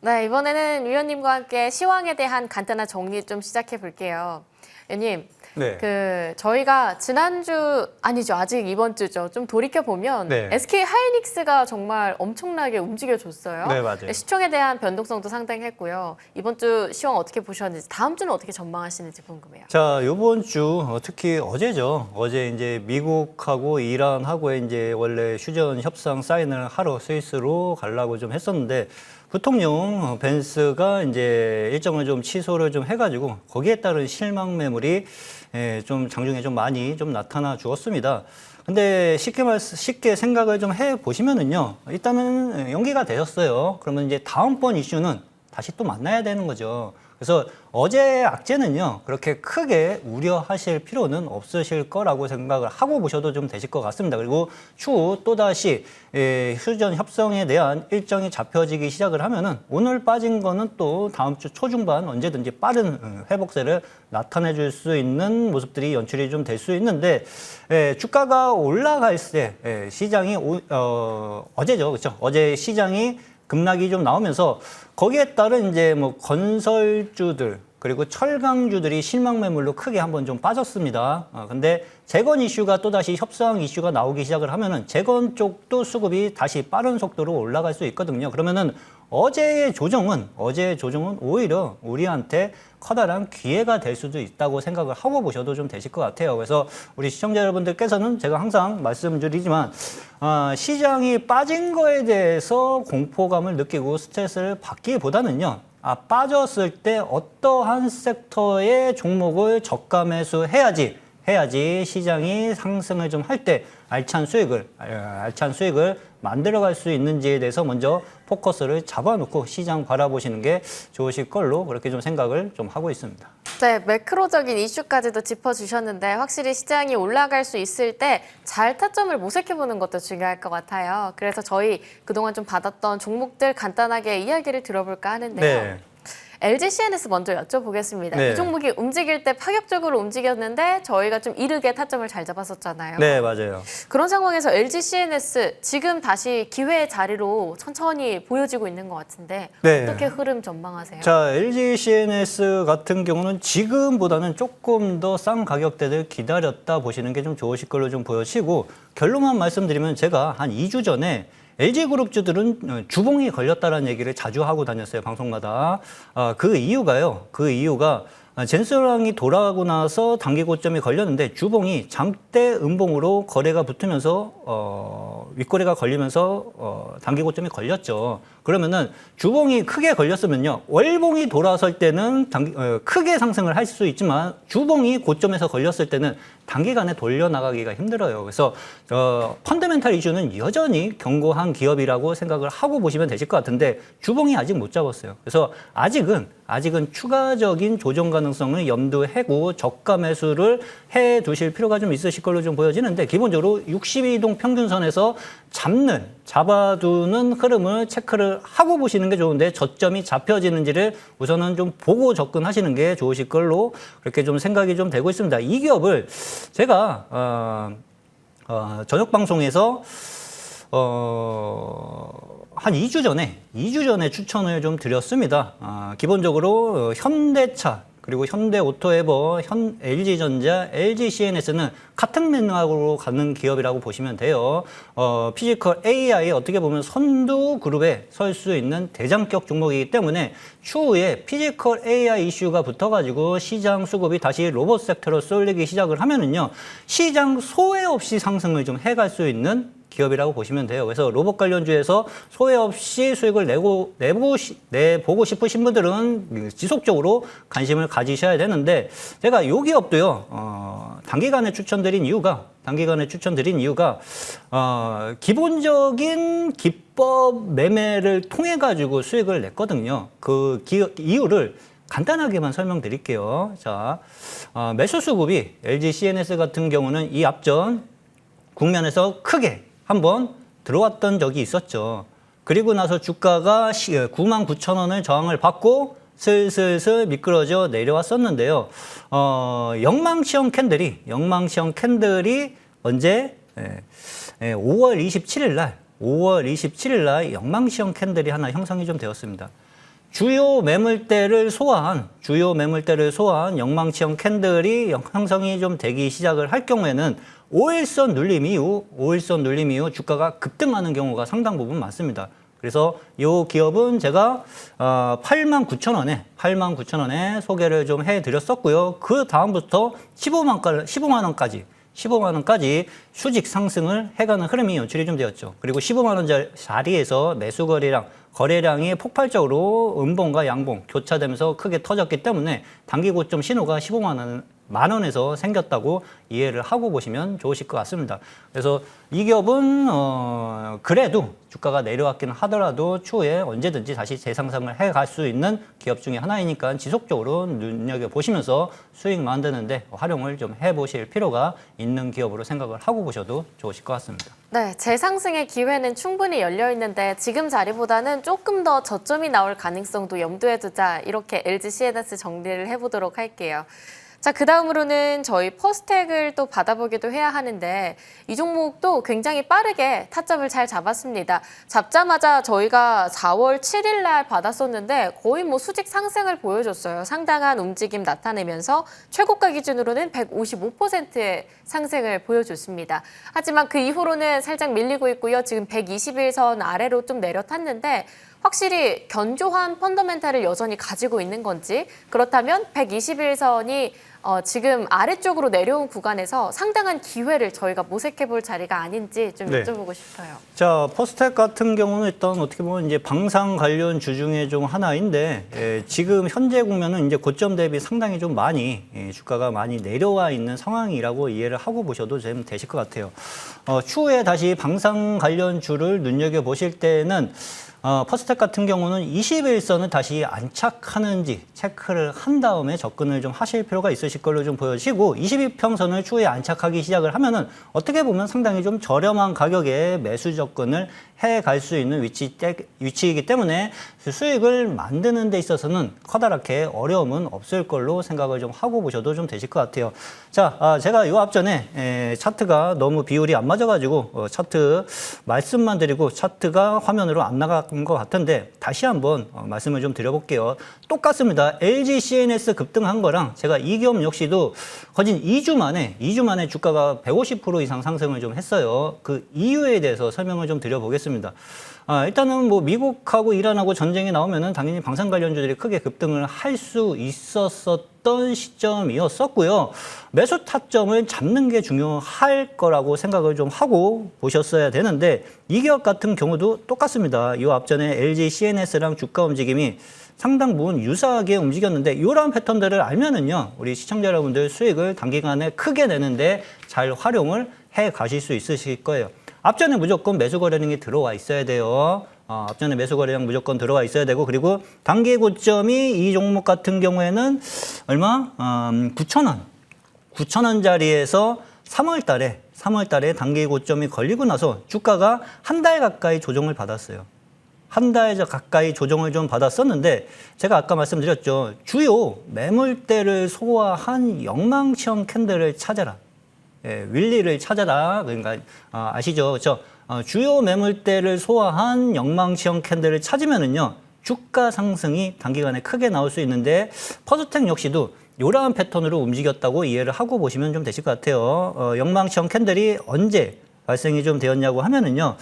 네, 이번에는 위원님과 함께 시황에 대한 간단한 정리 좀 시작해 볼게요. 위원님,
네.
저희가 지난주 아니죠, 아직 이번 주죠. 좀 돌이켜 보면
네.
SK 하이닉스가 정말 엄청나게 움직여줬어요.
네, 맞아요.
시총에 대한 변동성도 상당히 했고요. 이번 주 시황 어떻게 보셨는지, 다음 주는 어떻게 전망하시는지 궁금해요.
자, 이번 주 특히 어제죠. 어제 이제 미국하고 이란하고의 이제 원래 휴전 협상 사인을 하러 스위스로 가려고 좀 했었는데 부통령 벤스가 이제 일정을 좀 취소를 좀 해가지고 거기에 따른 실망 매물이 좀 장중에 좀 많이 좀 나타나 주었습니다. 근데 쉽게 생각을 좀 해 보시면은요. 일단은 연기가 되었어요. 그러면 이제 다음번 이슈는 다시 또 만나야 되는 거죠. 그래서 어제 악재는요, 그렇게 크게 우려하실 필요는 없으실 거라고 생각을 하고 보셔도 좀 되실 것 같습니다. 그리고 추후 또다시 휴전 협상에 대한 일정이 잡혀지기 시작을 하면은 오늘 빠진 거는 또 다음 주 초중반 언제든지 빠른 회복세를 나타내 줄 수 있는 모습들이 연출이 좀 될 수 있는데, 주가가 올라갈 때 시장이 어제죠, 그렇죠? 어제 시장이 급락이 좀 나오면서 거기에 따른 이제 뭐 건설주들 그리고 철강주들이 실망 매물로 크게 한번 좀 빠졌습니다. 근데 재건 이슈가 또다시 협상 이슈가 나오기 시작을 하면은 재건 쪽도 수급이 다시 빠른 속도로 올라갈 수 있거든요. 그러면은 어제의 조정은 오히려 우리한테 커다란 기회가 될 수도 있다고 생각을 하고 보셔도 좀 되실 것 같아요. 그래서 우리 시청자 여러분들께서는 제가 항상 말씀드리지만 시장이 빠진 거에 대해서 공포감을 느끼고 스트레스를 받기보다는요. 빠졌을 때 어떠한 섹터의 종목을 저가 매수해야지 시장이 상승을 좀 할 때 알찬 수익을 만들어갈 수 있는지에 대해서 먼저 포커스를 잡아놓고 시장 바라보시는 게 좋으실 걸로 그렇게 좀 생각을 좀 하고 있습니다.
네, 매크로적인 이슈까지도 짚어주셨는데 확실히 시장이 올라갈 수 있을 때 잘 타점을 모색해보는 것도 중요할 것 같아요. 그래서 저희 그동안 좀 받았던 종목들 간단하게 이야기를 들어볼까 하는데요.
네.
LG CNS 먼저 여쭤보겠습니다.
네.
이 종목이 움직일 때 파격적으로 움직였는데 저희가 좀 이르게 타점을 잘 잡았었잖아요.
네, 맞아요.
그런 상황에서 LG CNS 지금 다시 기회의 자리로 천천히 보여지고 있는 것 같은데
네.
어떻게 흐름 전망하세요?
자, LG CNS 같은 경우는 지금보다는 조금 더 싼 가격대를 기다렸다 보시는 게 좀 좋으실 걸로 좀 보여지고 결론만 말씀드리면 제가 한 2주 전에 LG그룹주들은 주봉이 걸렸다라는 얘기를 자주 하고 다녔어요, 방송마다. 그 이유가 젠스랑이 돌아가고 나서 단기 고점이 걸렸는데 주봉이 장대 음봉으로 거래가 붙으면서 윗거래가 걸리면서 단기 고점이 걸렸죠. 그러면은 주봉이 크게 걸렸으면요, 월봉이 돌아설 때는 크게 상승을 할 수 있지만 주봉이 고점에서 걸렸을 때는 단기간에 돌려나가기가 힘들어요. 그래서 펀더멘탈 이슈는 여전히 견고한 기업이라고 생각을 하고 보시면 되실 것 같은데 주봉이 아직 못 잡았어요. 그래서 아직은 추가적인 조정 가능성을 염두에 해고 저가 매수를 해 두실 필요가 좀 있으실 걸로 좀 보여지는데, 기본적으로 62동 평균선에서 잡아두는 흐름을 체크를 하고 보시는 게 좋은데, 저점이 잡혀지는지를 우선은 좀 보고 접근하시는 게 좋으실 걸로 그렇게 좀 생각이 좀 되고 있습니다. 이 기업을 제가 저녁 방송에서 한 2주 전에 추천을 좀 드렸습니다. 기본적으로 현대차, 그리고 현대오토에버, LG전자, LGCNS는 같은 맥락으로 가는 기업이라고 보시면 돼요. 피지컬 AI 어떻게 보면 선두 그룹에 설 수 있는 대장격 종목이기 때문에 추후에 피지컬 AI 이슈가 붙어가지고 시장 수급이 다시 로봇 섹터로 쏠리기 시작을 하면은요, 시장 소외 없이 상승을 좀 해갈 수 있는 기업이라고 보시면 돼요. 그래서 로봇 관련주에서 소외 없이 수익을 내보고 싶으신 분들은 지속적으로 관심을 가지셔야 되는데, 제가 이 기업도요, 단기간에 추천드린 이유가 기본적인 기법 매매를 통해 가지고 수익을 냈거든요. 그 이유를 간단하게만 설명드릴게요. 자, 매수 수급이 LG CNS 같은 경우는 이 앞전 국면에서 크게 한번 들어왔던 적이 있었죠. 그리고 나서 주가가 99,000원을 저항을 받고 슬슬 미끄러져 내려왔었는데요. 영망시형 캔들이 언제 5월 27일 날 영망시형 캔들이 하나 형성이 좀 되었습니다. 주요 매물대를 소화한 영망시형 캔들이 형성이 좀 되기 시작을 할 경우에는 5일선 눌림 이후 주가가 급등하는 경우가 상당 부분 많습니다. 그래서 이 기업은 제가 89,000원에 소개를 좀 해드렸었고요. 그 다음부터 15만 원까지 수직 상승을 해가는 흐름이 연출이 좀 되었죠. 그리고 15만 원 자리에서 매수 거래량이 폭발적으로 음봉과 양봉 교차되면서 크게 터졌기 때문에 단기 고점 신호가 15만 원에서 생겼다고 이해를 하고 보시면 좋으실 것 같습니다. 그래서 이 기업은 그래도 주가가 내려왔기는 하더라도 추후에 언제든지 다시 재상승을 해갈 수 있는 기업 중에 하나이니까 지속적으로 눈여겨보시면서 수익 만드는데 활용을 좀 해보실 필요가 있는 기업으로 생각을 하고 보셔도 좋으실 것 같습니다.
네, 재상승의 기회는 충분히 열려 있는데 지금 자리보다는 조금 더 저점이 나올 가능성도 염두에 두자, 이렇게 LG CNS 정리를 해보도록 할게요. 자, 그 다음으로는 저희 퍼스텍을 또 받아보기도 해야 하는데, 이 종목도 굉장히 빠르게 타점을 잘 잡았습니다. 잡자마자 저희가 4월 7일 날 받았었는데 거의 뭐 수직 상승을 보여줬어요. 상당한 움직임 나타내면서 최고가 기준으로는 155%의 상승을 보여줬습니다. 하지만 그 이후로는 살짝 밀리고 있고요. 지금 121선 아래로 좀 내려탔는데, 확실히 견조한 펀더멘탈을 여전히 가지고 있는 건지, 그렇다면 121선이 지금 아래쪽으로 내려온 구간에서 상당한 기회를 저희가 모색해 볼 자리가 아닌지 좀 여쭤보고 싶어요.
자, 퍼스텍 같은 경우는 일단 어떻게 보면 이제 방산 관련주 중에 좀 하나인데, 지금 현재 국면은 이제 고점 대비 상당히 좀 많이 주가가 많이 내려와 있는 상황이라고 이해를 하고 보셔도 좀 되실 것 같아요. 추후에 다시 방산 관련주를 눈여겨 보실 때는 퍼스텍 같은 경우는 21선을 다시 안착하는지 체크를 한 다음에 접근을 좀 하실 필요가 있으실 걸로 좀 보여지고, 22평선을 추후에 안착하기 시작을 하면은 어떻게 보면 상당히 좀 저렴한 가격에 매수 접근을 해갈 수 있는 위치이기 때문에 수익을 만드는 데 있어서는 커다랗게 어려움은 없을 걸로 생각을 좀 하고 보셔도 좀 되실 것 같아요. 자, 제가 요 앞전에 차트가 너무 비율이 안 맞아가지고 차트 말씀만 드리고 차트가 화면으로 안 나간 것 같은데, 다시 한번 말씀을 좀 드려볼게요. 똑같습니다. LG CNS 급등한 거랑 제가 이 기업 역시도 거진 2주 만에 주가가 150% 이상 상승을 좀 했어요. 그 이유에 대해서 설명을 좀 드려보겠습니다. 보겠습니다. 일단은 뭐 미국하고 이란하고 전쟁이 나오면은 당연히 방산 관련주들이 크게 급등을 할 수 있었던 시점이었었고요. 매수 타점을 잡는 게 중요할 거라고 생각을 좀 하고 보셨어야 되는데 이 기업 같은 경우도 똑같습니다. 이 앞전에 LG CNS랑 주가 움직임이 상당 부분 유사하게 움직였는데 이러한 패턴들을 알면은요, 우리 시청자 여러분들 수익을 단기간에 크게 내는데 잘 활용을 해 가실 수 있으실 거예요. 앞전에 무조건 매수 거래량이 들어와 있어야 돼요. 앞전에 매수 거래량 무조건 들어와 있어야 되고, 그리고 단기 고점이 이 종목 같은 경우에는 얼마? 9,000원. 9,000원짜리에서 3월 달에 단기 고점이 걸리고 나서 주가가 한 달 가까이 조정을 받았어요. 한 달 가까이 조정을 좀 받았었는데 제가 아까 말씀드렸죠. 주요 매물대를 소화한 영망치형 캔들을 찾아라. 예, 윌리를 찾아라. 그러니까 아시죠? 그렇죠? 주요 매물대를 소화한 영망치형 캔들을 찾으면은요, 주가 상승이 단기간에 크게 나올 수 있는데 퍼스텍 역시도 이러한 패턴으로 움직였다고 이해를 하고 보시면 좀 되실 것 같아요. 영망치형 캔들이 언제 발생이 좀 되었냐고 하면은요,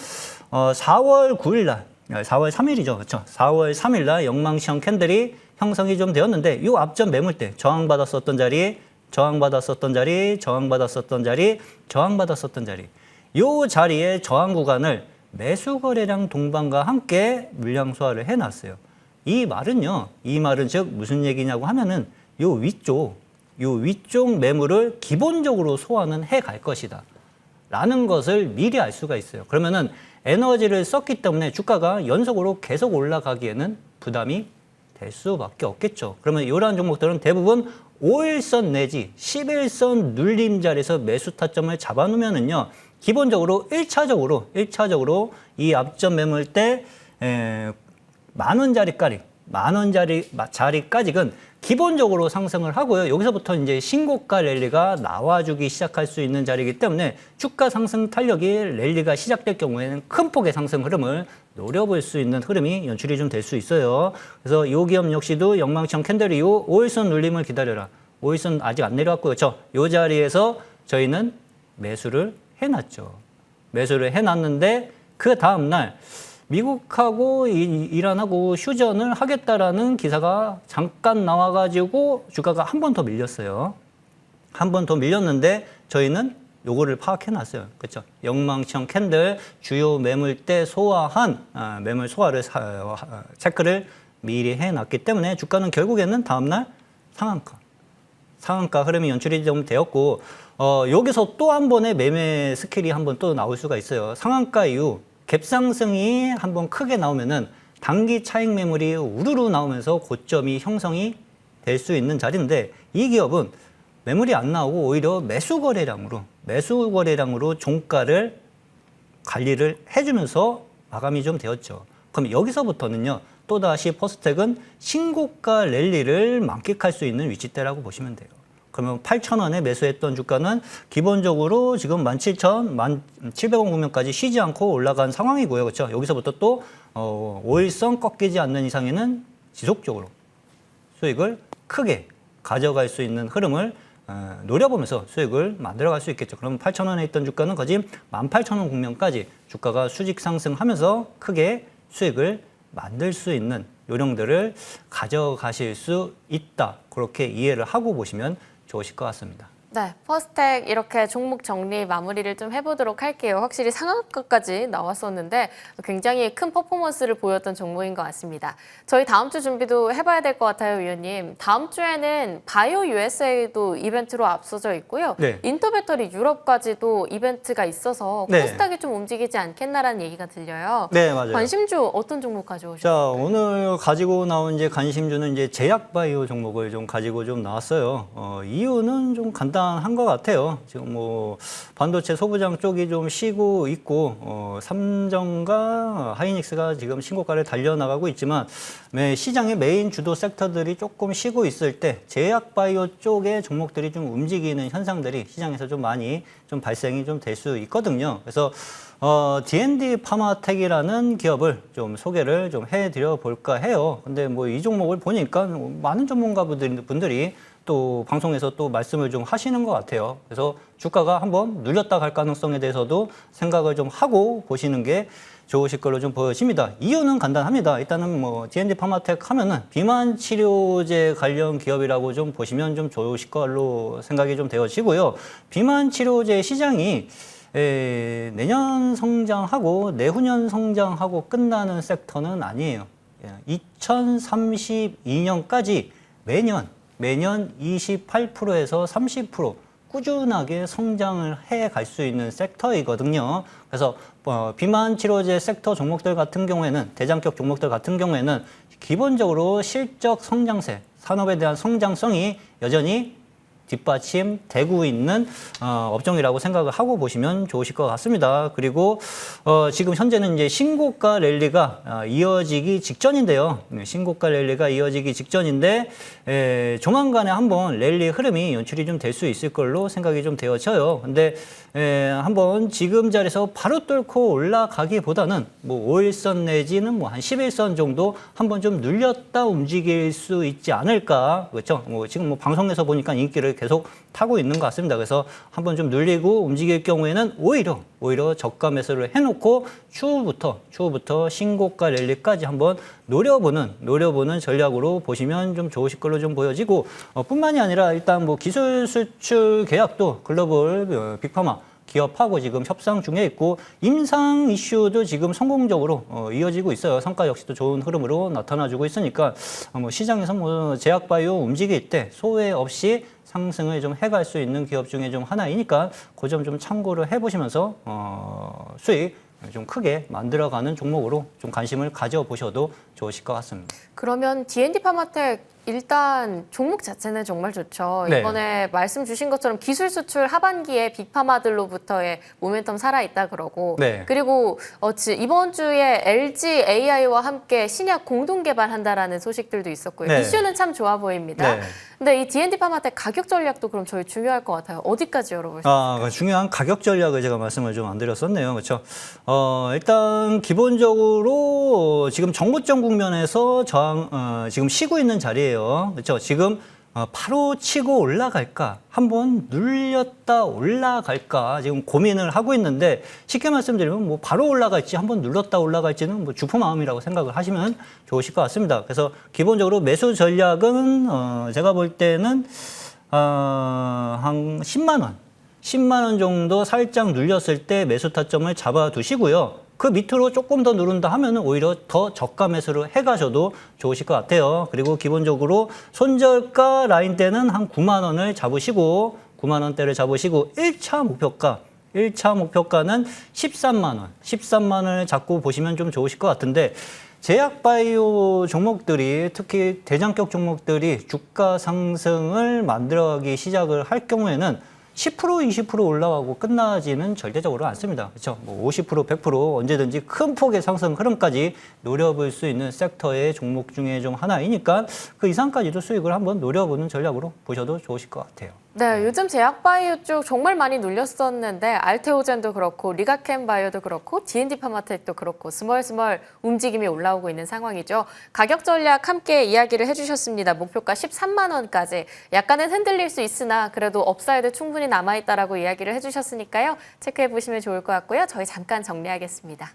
4월 9일 날, 4월 3일이죠. 그렇죠? 4월 3일 날 영망치형 캔들이 형성이 좀 되었는데 이 앞전 매물대 저항받았었던 자리, 저항받았었던 자리, 저항받았었던 자리, 저항받았었던 자리. 이 자리에 저항 구간을 매수 거래량 동반과 함께 물량 소화를 해놨어요. 이 말은요, 이 말은 즉 무슨 얘기냐고 하면은 요 위쪽 매물을 기본적으로 소화는 해갈 것이다. 라는 것을 미리 알 수가 있어요. 그러면은 에너지를 썼기 때문에 주가가 연속으로 계속 올라가기에는 부담이 될 수밖에 없겠죠. 그러면 이러한 종목들은 대부분 5일선 내지 11선 눌림 자리에서 매수 타점을 잡아놓으면은요, 기본적으로 1차적으로 이 앞전 매물대 10,000원짜리 자리까지는 기본적으로 상승을 하고요. 여기서부터 이제 신고가 랠리가 나와주기 시작할 수 있는 자리이기 때문에 주가 상승 탄력이 랠리가 시작될 경우에는 큰 폭의 상승 흐름을 노려볼 수 있는 흐름이 연출이 좀 될 수 있어요. 그래서 이 기업 역시도 영망치형 캔들 이후 5일선 눌림을 기다려라. 5일선 아직 안 내려왔고요. 이 자리에서 저희는 매수를 해놨죠. 매수를 해놨는데 그 다음날 미국하고 이란하고 휴전을 하겠다라는 기사가 잠깐 나와가지고 주가가 한 번 더 밀렸어요. 한 번 더 밀렸는데 저희는 요거를 파악해놨어요. 그렇죠? 영망치형 캔들 주요 매물대 소화한 매물 소화를 체크를 미리 해놨기 때문에 주가는 결국에는 다음날 상한가 흐름이 연출이 좀 되었고, 여기서 또 한 번의 매매 스킬이 한 번 또 나올 수가 있어요. 상한가 이후 갭상승이 한번 크게 나오면은 단기 차익 매물이 우르르 나오면서 고점이 형성이 될 수 있는 자리인데 이 기업은 매물이 안 나오고 오히려 매수 거래량으로 종가를 관리를 해주면서 마감이 좀 되었죠. 그럼 여기서부터는요, 또다시 퍼스텍은 신고가 랠리를 만끽할 수 있는 위치대라고 보시면 돼요. 그러면 8,000원에 매수했던 주가는 기본적으로 지금 17,700원 구면까지 쉬지 않고 올라간 상황이고요. 그렇죠? 여기서부터 또 5일선 꺾이지 않는 이상에는 지속적으로 수익을 크게 가져갈 수 있는 흐름을 노려보면서 수익을 만들어갈 수 있겠죠. 그럼 8,000원에 있던 주가는 거진 18,000원 국면까지 주가가 수직 상승하면서 크게 수익을 만들 수 있는 요령들을 가져가실 수 있다. 그렇게 이해를 하고 보시면 좋으실 것 같습니다.
네, 퍼스텍 이렇게 종목 정리 마무리를 좀 해보도록 할게요. 확실히 상한가까지 나왔었는데 굉장히 큰 퍼포먼스를 보였던 종목인 것 같습니다. 저희 다음 주 준비도 해봐야 될 것 같아요, 위원님. 다음 주에는 바이오 USA도 이벤트로 앞서져 있고요.
네.
인터배터리 유럽까지도 이벤트가 있어서
네.
코스닥이 좀 움직이지 않겠나라는 얘기가 들려요.
네, 맞아요.
관심주 어떤 종목 가져오셨어요?
자, 오늘 가지고 나온 관심주는 이제 제약바이오 종목을 좀 가지고 좀 나왔어요. 이유는 좀 간단한 것 같아요. 지금 뭐 반도체 소부장 쪽이 좀 쉬고 있고, 삼성과 하이닉스가 지금 신고가를 달려나가고 있지만 시장의 메인 주도 섹터들이 조금 쉬고 있을 때 제약바이오 쪽의 종목들이 좀 움직이는 현상들이 시장에서 좀 많이 좀 발생이 좀 될 수 있거든요. 그래서 D&D 파마텍이라는 기업을 좀 소개를 좀 해드려 볼까 해요. 근데 뭐 이 종목을 보니까 많은 전문가분들이 또 방송에서 또 말씀을 좀 하시는 것 같아요. 그래서 주가가 한번 눌렸다 갈 가능성에 대해서도 생각을 좀 하고 보시는 게 좋으실 걸로 좀 보여집니다. 이유는 간단합니다. 일단은 뭐 D&D 파마텍 하면은 비만 치료제 관련 기업이라고 좀 보시면 좀 좋으실 걸로 생각이 좀 되어지고요. 비만 치료제 시장이 내년 성장하고 내후년 성장하고 끝나는 섹터는 아니에요. 2032년까지 매년 28%에서 30% 꾸준하게 성장을 해 갈 수 있는 섹터이거든요. 그래서 비만 치료제 섹터 종목들 같은 경우에는 대장격 종목들 같은 경우에는 기본적으로 실적 성장세, 산업에 대한 성장성이 여전히 뒷받침되고 있는 업종이라고 생각을 하고 보시면 좋으실 것 같습니다. 그리고 지금 현재는 이제 신고가 랠리가 이어지기 직전인데요. 신고가 랠리가 이어지기 직전인데 조만간에 한번 랠리 흐름이 연출이 좀 될 수 있을 걸로 생각이 좀 되어져요. 근데 한번 지금 자리에서 바로 뚫고 올라가기보다는 뭐 5일선 내지는 뭐 한 11선 정도 한번 좀 눌렸다 움직일 수 있지 않을까. 그렇죠? 뭐 지금 뭐 방송에서 보니까 인기를 계속 타고 있는 것 같습니다. 그래서 한번 좀 눌리고 움직일 경우에는 오히려 저가 매수를 해놓고 추후부터 신고가 랠리까지 한번 노려보는 전략으로 보시면 좀 좋으실 걸로 좀 보여지고 뿐만이 아니라 일단 뭐 기술 수출 계약도 글로벌 빅파마 기업하고 지금 협상 중에 있고 임상 이슈도 지금 성공적으로 이어지고 있어요. 성과 역시도 좋은 흐름으로 나타나주고 있으니까 뭐 시장에서 뭐 제약바이오 움직일 때 소외 없이 상승을 좀 해갈 수 있는 기업 중에 좀 하나이니까 그 점 좀 참고를 해보시면서 수익 좀 크게 만들어가는 종목으로 좀 관심을 가져보셔도 좋으실 것 같습니다.
그러면 D&D 파마텍 일단 종목 자체는 정말 좋죠.
네.
이번에 말씀 주신 것처럼 기술 수출 하반기에 빅파마들로부터의 모멘텀 살아있다 그러고
네.
그리고 이번 주에 LG AI와 함께 신약 공동 개발한다라는 소식들도 있었고요.
네.
이슈는 참 좋아 보입니다.
네.
근데 이 D&D 파마텍 가격 전략도 그럼 저희 중요할 것 같아요. 어디까지 열어볼 수 있을까요?
중요한 가격 전략을 제가 말씀을 좀 안 드렸었네요. 그렇죠? 일단 기본적으로 지금 정고점 국면에서 지금 쉬고 있는 자리예요. 그렇죠? 지금 바로 치고 올라갈까? 한번 눌렸다 올라갈까? 지금 고민을 하고 있는데 쉽게 말씀드리면 뭐 바로 올라갈지 한번 눌렀다 올라갈지는 뭐 주포 마음이라고 생각을 하시면 좋으실 것 같습니다. 그래서 기본적으로 매수 전략은 제가 볼 때는 한 10만 원 정도 살짝 눌렸을 때 매수 타점을 잡아두시고요. 그 밑으로 조금 더 누른다 하면은 오히려 더 저가 매수를 해가셔도 좋으실 것 같아요. 그리고 기본적으로 손절가 라인대는 한 9만 원을 잡으시고 9만 원대를 잡으시고 1차 목표가는 13만 원. 13만 원을 잡고 보시면 좀 좋으실 것 같은데 제약바이오 종목들이 특히 대장격 종목들이 주가 상승을 만들어가기 시작을 할 경우에는 10%, 20% 올라가고 끝나지는 절대적으로 않습니다. 그렇죠? 뭐 50%, 100% 언제든지 큰 폭의 상승 흐름까지 노려볼 수 있는 섹터의 종목 중에 좀 하나이니까 그 이상까지도 수익을 한번 노려보는 전략으로 보셔도 좋으실 것 같아요.
네, 요즘 제약바이오 쪽 정말 많이 눌렸었는데 알테오젠도 그렇고 리가캠바이오도 그렇고 D&D 파마텍도 그렇고 스멀스멀 움직임이 올라오고 있는 상황이죠. 가격 전략 함께 이야기를 해주셨습니다. 목표가 13만 원까지. 약간은 흔들릴 수 있으나 그래도 업사이드 충분히 남아있다라고 이야기를 해주셨으니까요. 체크해보시면 좋을 것 같고요. 저희 잠깐 정리하겠습니다.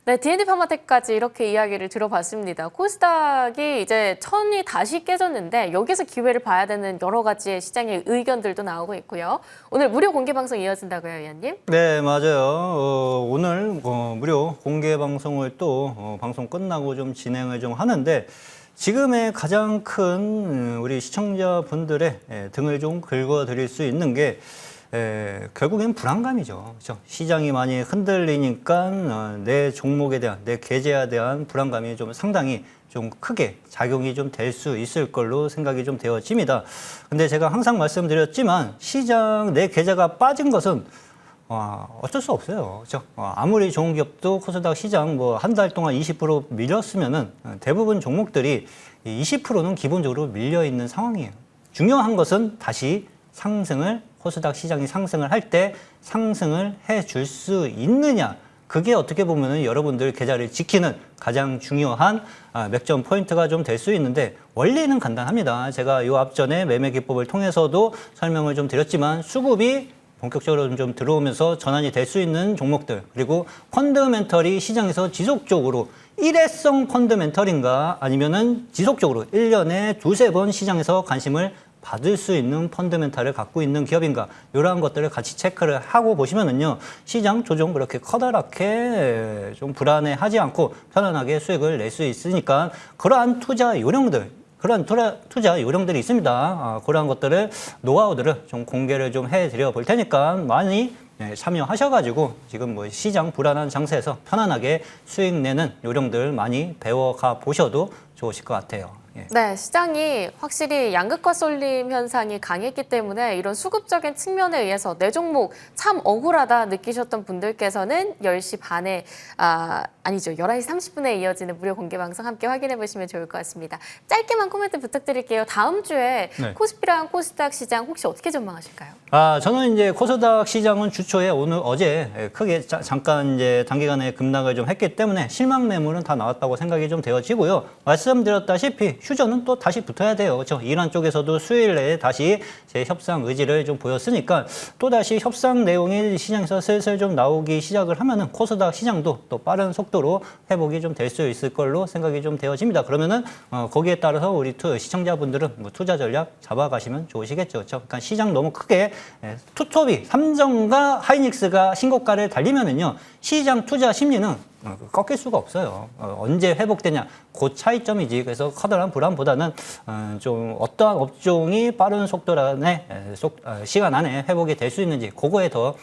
네, D&D 파마텍까지 이렇게 이야기를 들어봤습니다. 코스닥이 이제 천이 다시 깨졌는데 여기서 기회를 봐야 되는 여러 가지의 시장의 의견들도 나오고 있고요. 오늘 무료 공개 방송 이어진다고요, 의원님?
네, 맞아요. 오늘 무료 공개 방송을 또 방송 끝나고 좀 진행을 좀 하는데 지금의 가장 큰 우리 시청자분들의 등을 좀 긁어드릴 수 있는 게 결국엔 불안감이죠. 그렇죠? 시장이 많이 흔들리니까 내 종목에 대한, 내 계좌에 대한 불안감이 좀 상당히 좀 크게 작용이 좀 될 수 있을 걸로 생각이 좀 되어집니다. 근데 제가 항상 말씀드렸지만 시장 내 계좌가 빠진 것은 어쩔 수 없어요. 그렇죠? 아무리 좋은 기업도 코스닥 시장 뭐 한 달 동안 20% 밀렸으면은 대부분 종목들이 20%는 기본적으로 밀려 있는 상황이에요. 중요한 것은 다시 코스닥 시장이 상승을 할 때 상승을 해줄 수 있느냐. 그게 어떻게 보면은 여러분들 계좌를 지키는 가장 중요한 맥점 포인트가 좀 될 수 있는데, 원리는 간단합니다. 제가 요 앞전에 매매 기법을 통해서도 설명을 좀 드렸지만, 수급이 본격적으로 좀 들어오면서 전환이 될 수 있는 종목들, 그리고 펀더멘털이 시장에서 지속적으로 일회성 펀더멘털인가, 아니면은 지속적으로 1년에 두세 번 시장에서 관심을 받을 수 있는 펀더멘탈을 갖고 있는 기업인가, 이러한 것들을 같이 체크를 하고 보시면은요, 시장 조정 그렇게 커다랗게 좀 불안해하지 않고 편안하게 수익을 낼 수 있으니까, 그러한 투자 요령들이 있습니다. 그러한 것들을, 노하우들을 좀 공개를 좀 해드려 볼 테니까 많이 참여하셔가지고 지금 뭐 시장 불안한 장세에서 편안하게 수익 내는 요령들 많이 배워가 보셔도 좋으실 것 같아요.
네, 시장이 확실히 양극화 쏠림 현상이 강했기 때문에 이런 수급적인 측면에 의해서 내 종목 참 억울하다 느끼셨던 분들께서는 10시 반에, 아니죠, 11시 30분에 이어지는 무료 공개 방송 함께 확인해 보시면 좋을 것 같습니다. 짧게만 코멘트 부탁드릴게요. 다음 주에
네.
코스피랑 코스닥 시장 혹시 어떻게 전망하실까요?
저는 이제 코스닥 시장은 주초에 어제 크게 잠깐 이제 단기간에 급락을 좀 했기 때문에 실망 매물은 다 나왔다고 생각이 좀 되어지고요. 말씀드렸다시피 휴전은 또 다시 붙어야 돼요. 그렇죠? 이란 쪽에서도 수요일 내에 다시 제 협상 의지를 좀 보였으니까 또 다시 협상 내용이 시장에서 슬슬 좀 나오기 시작을 하면은 코스닥 시장도 또 빠른 속도로 회복이 좀 될 수 있을 걸로 생각이 좀 되어집니다. 그러면은 거기에 따라서 우리 시청자분들은 뭐 투자 전략 잡아가시면 좋으시겠죠. 그렇죠? 그러니까 시장 너무 크게 투톱이 삼성과 하이닉스가 신고가를 달리면은요, 시장 투자 심리는 꺾일 수가 없어요. 언제 회복되냐, 그 차이점이지. 그래서 커다란 불안보다는 좀 어떠한 업종이 빠른 시간 안에 회복이 될 수 있는지, 그거에 더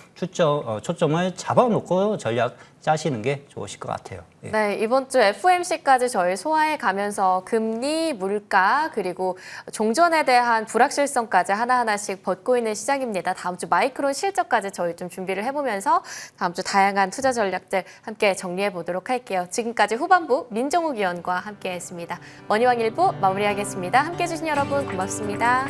초점을 잡아놓고 전략 짜시는 게 좋으실 것 같아요. 예.
네, 이번 주 FOMC까지 저희 소화해 가면서 금리, 물가, 그리고 종전에 대한 불확실성까지 하나하나씩 벗고 있는 시장입니다. 다음 주 마이크론 실적까지 저희 좀 준비를 해보면서 다음 주 다양한 투자 전략들 함께 정리해 보도록 할게요. 지금까지 후반부 민정욱 위원과 함께했습니다. 머니왕 1부 마무리하겠습니다. 함께해 주신 여러분 고맙습니다.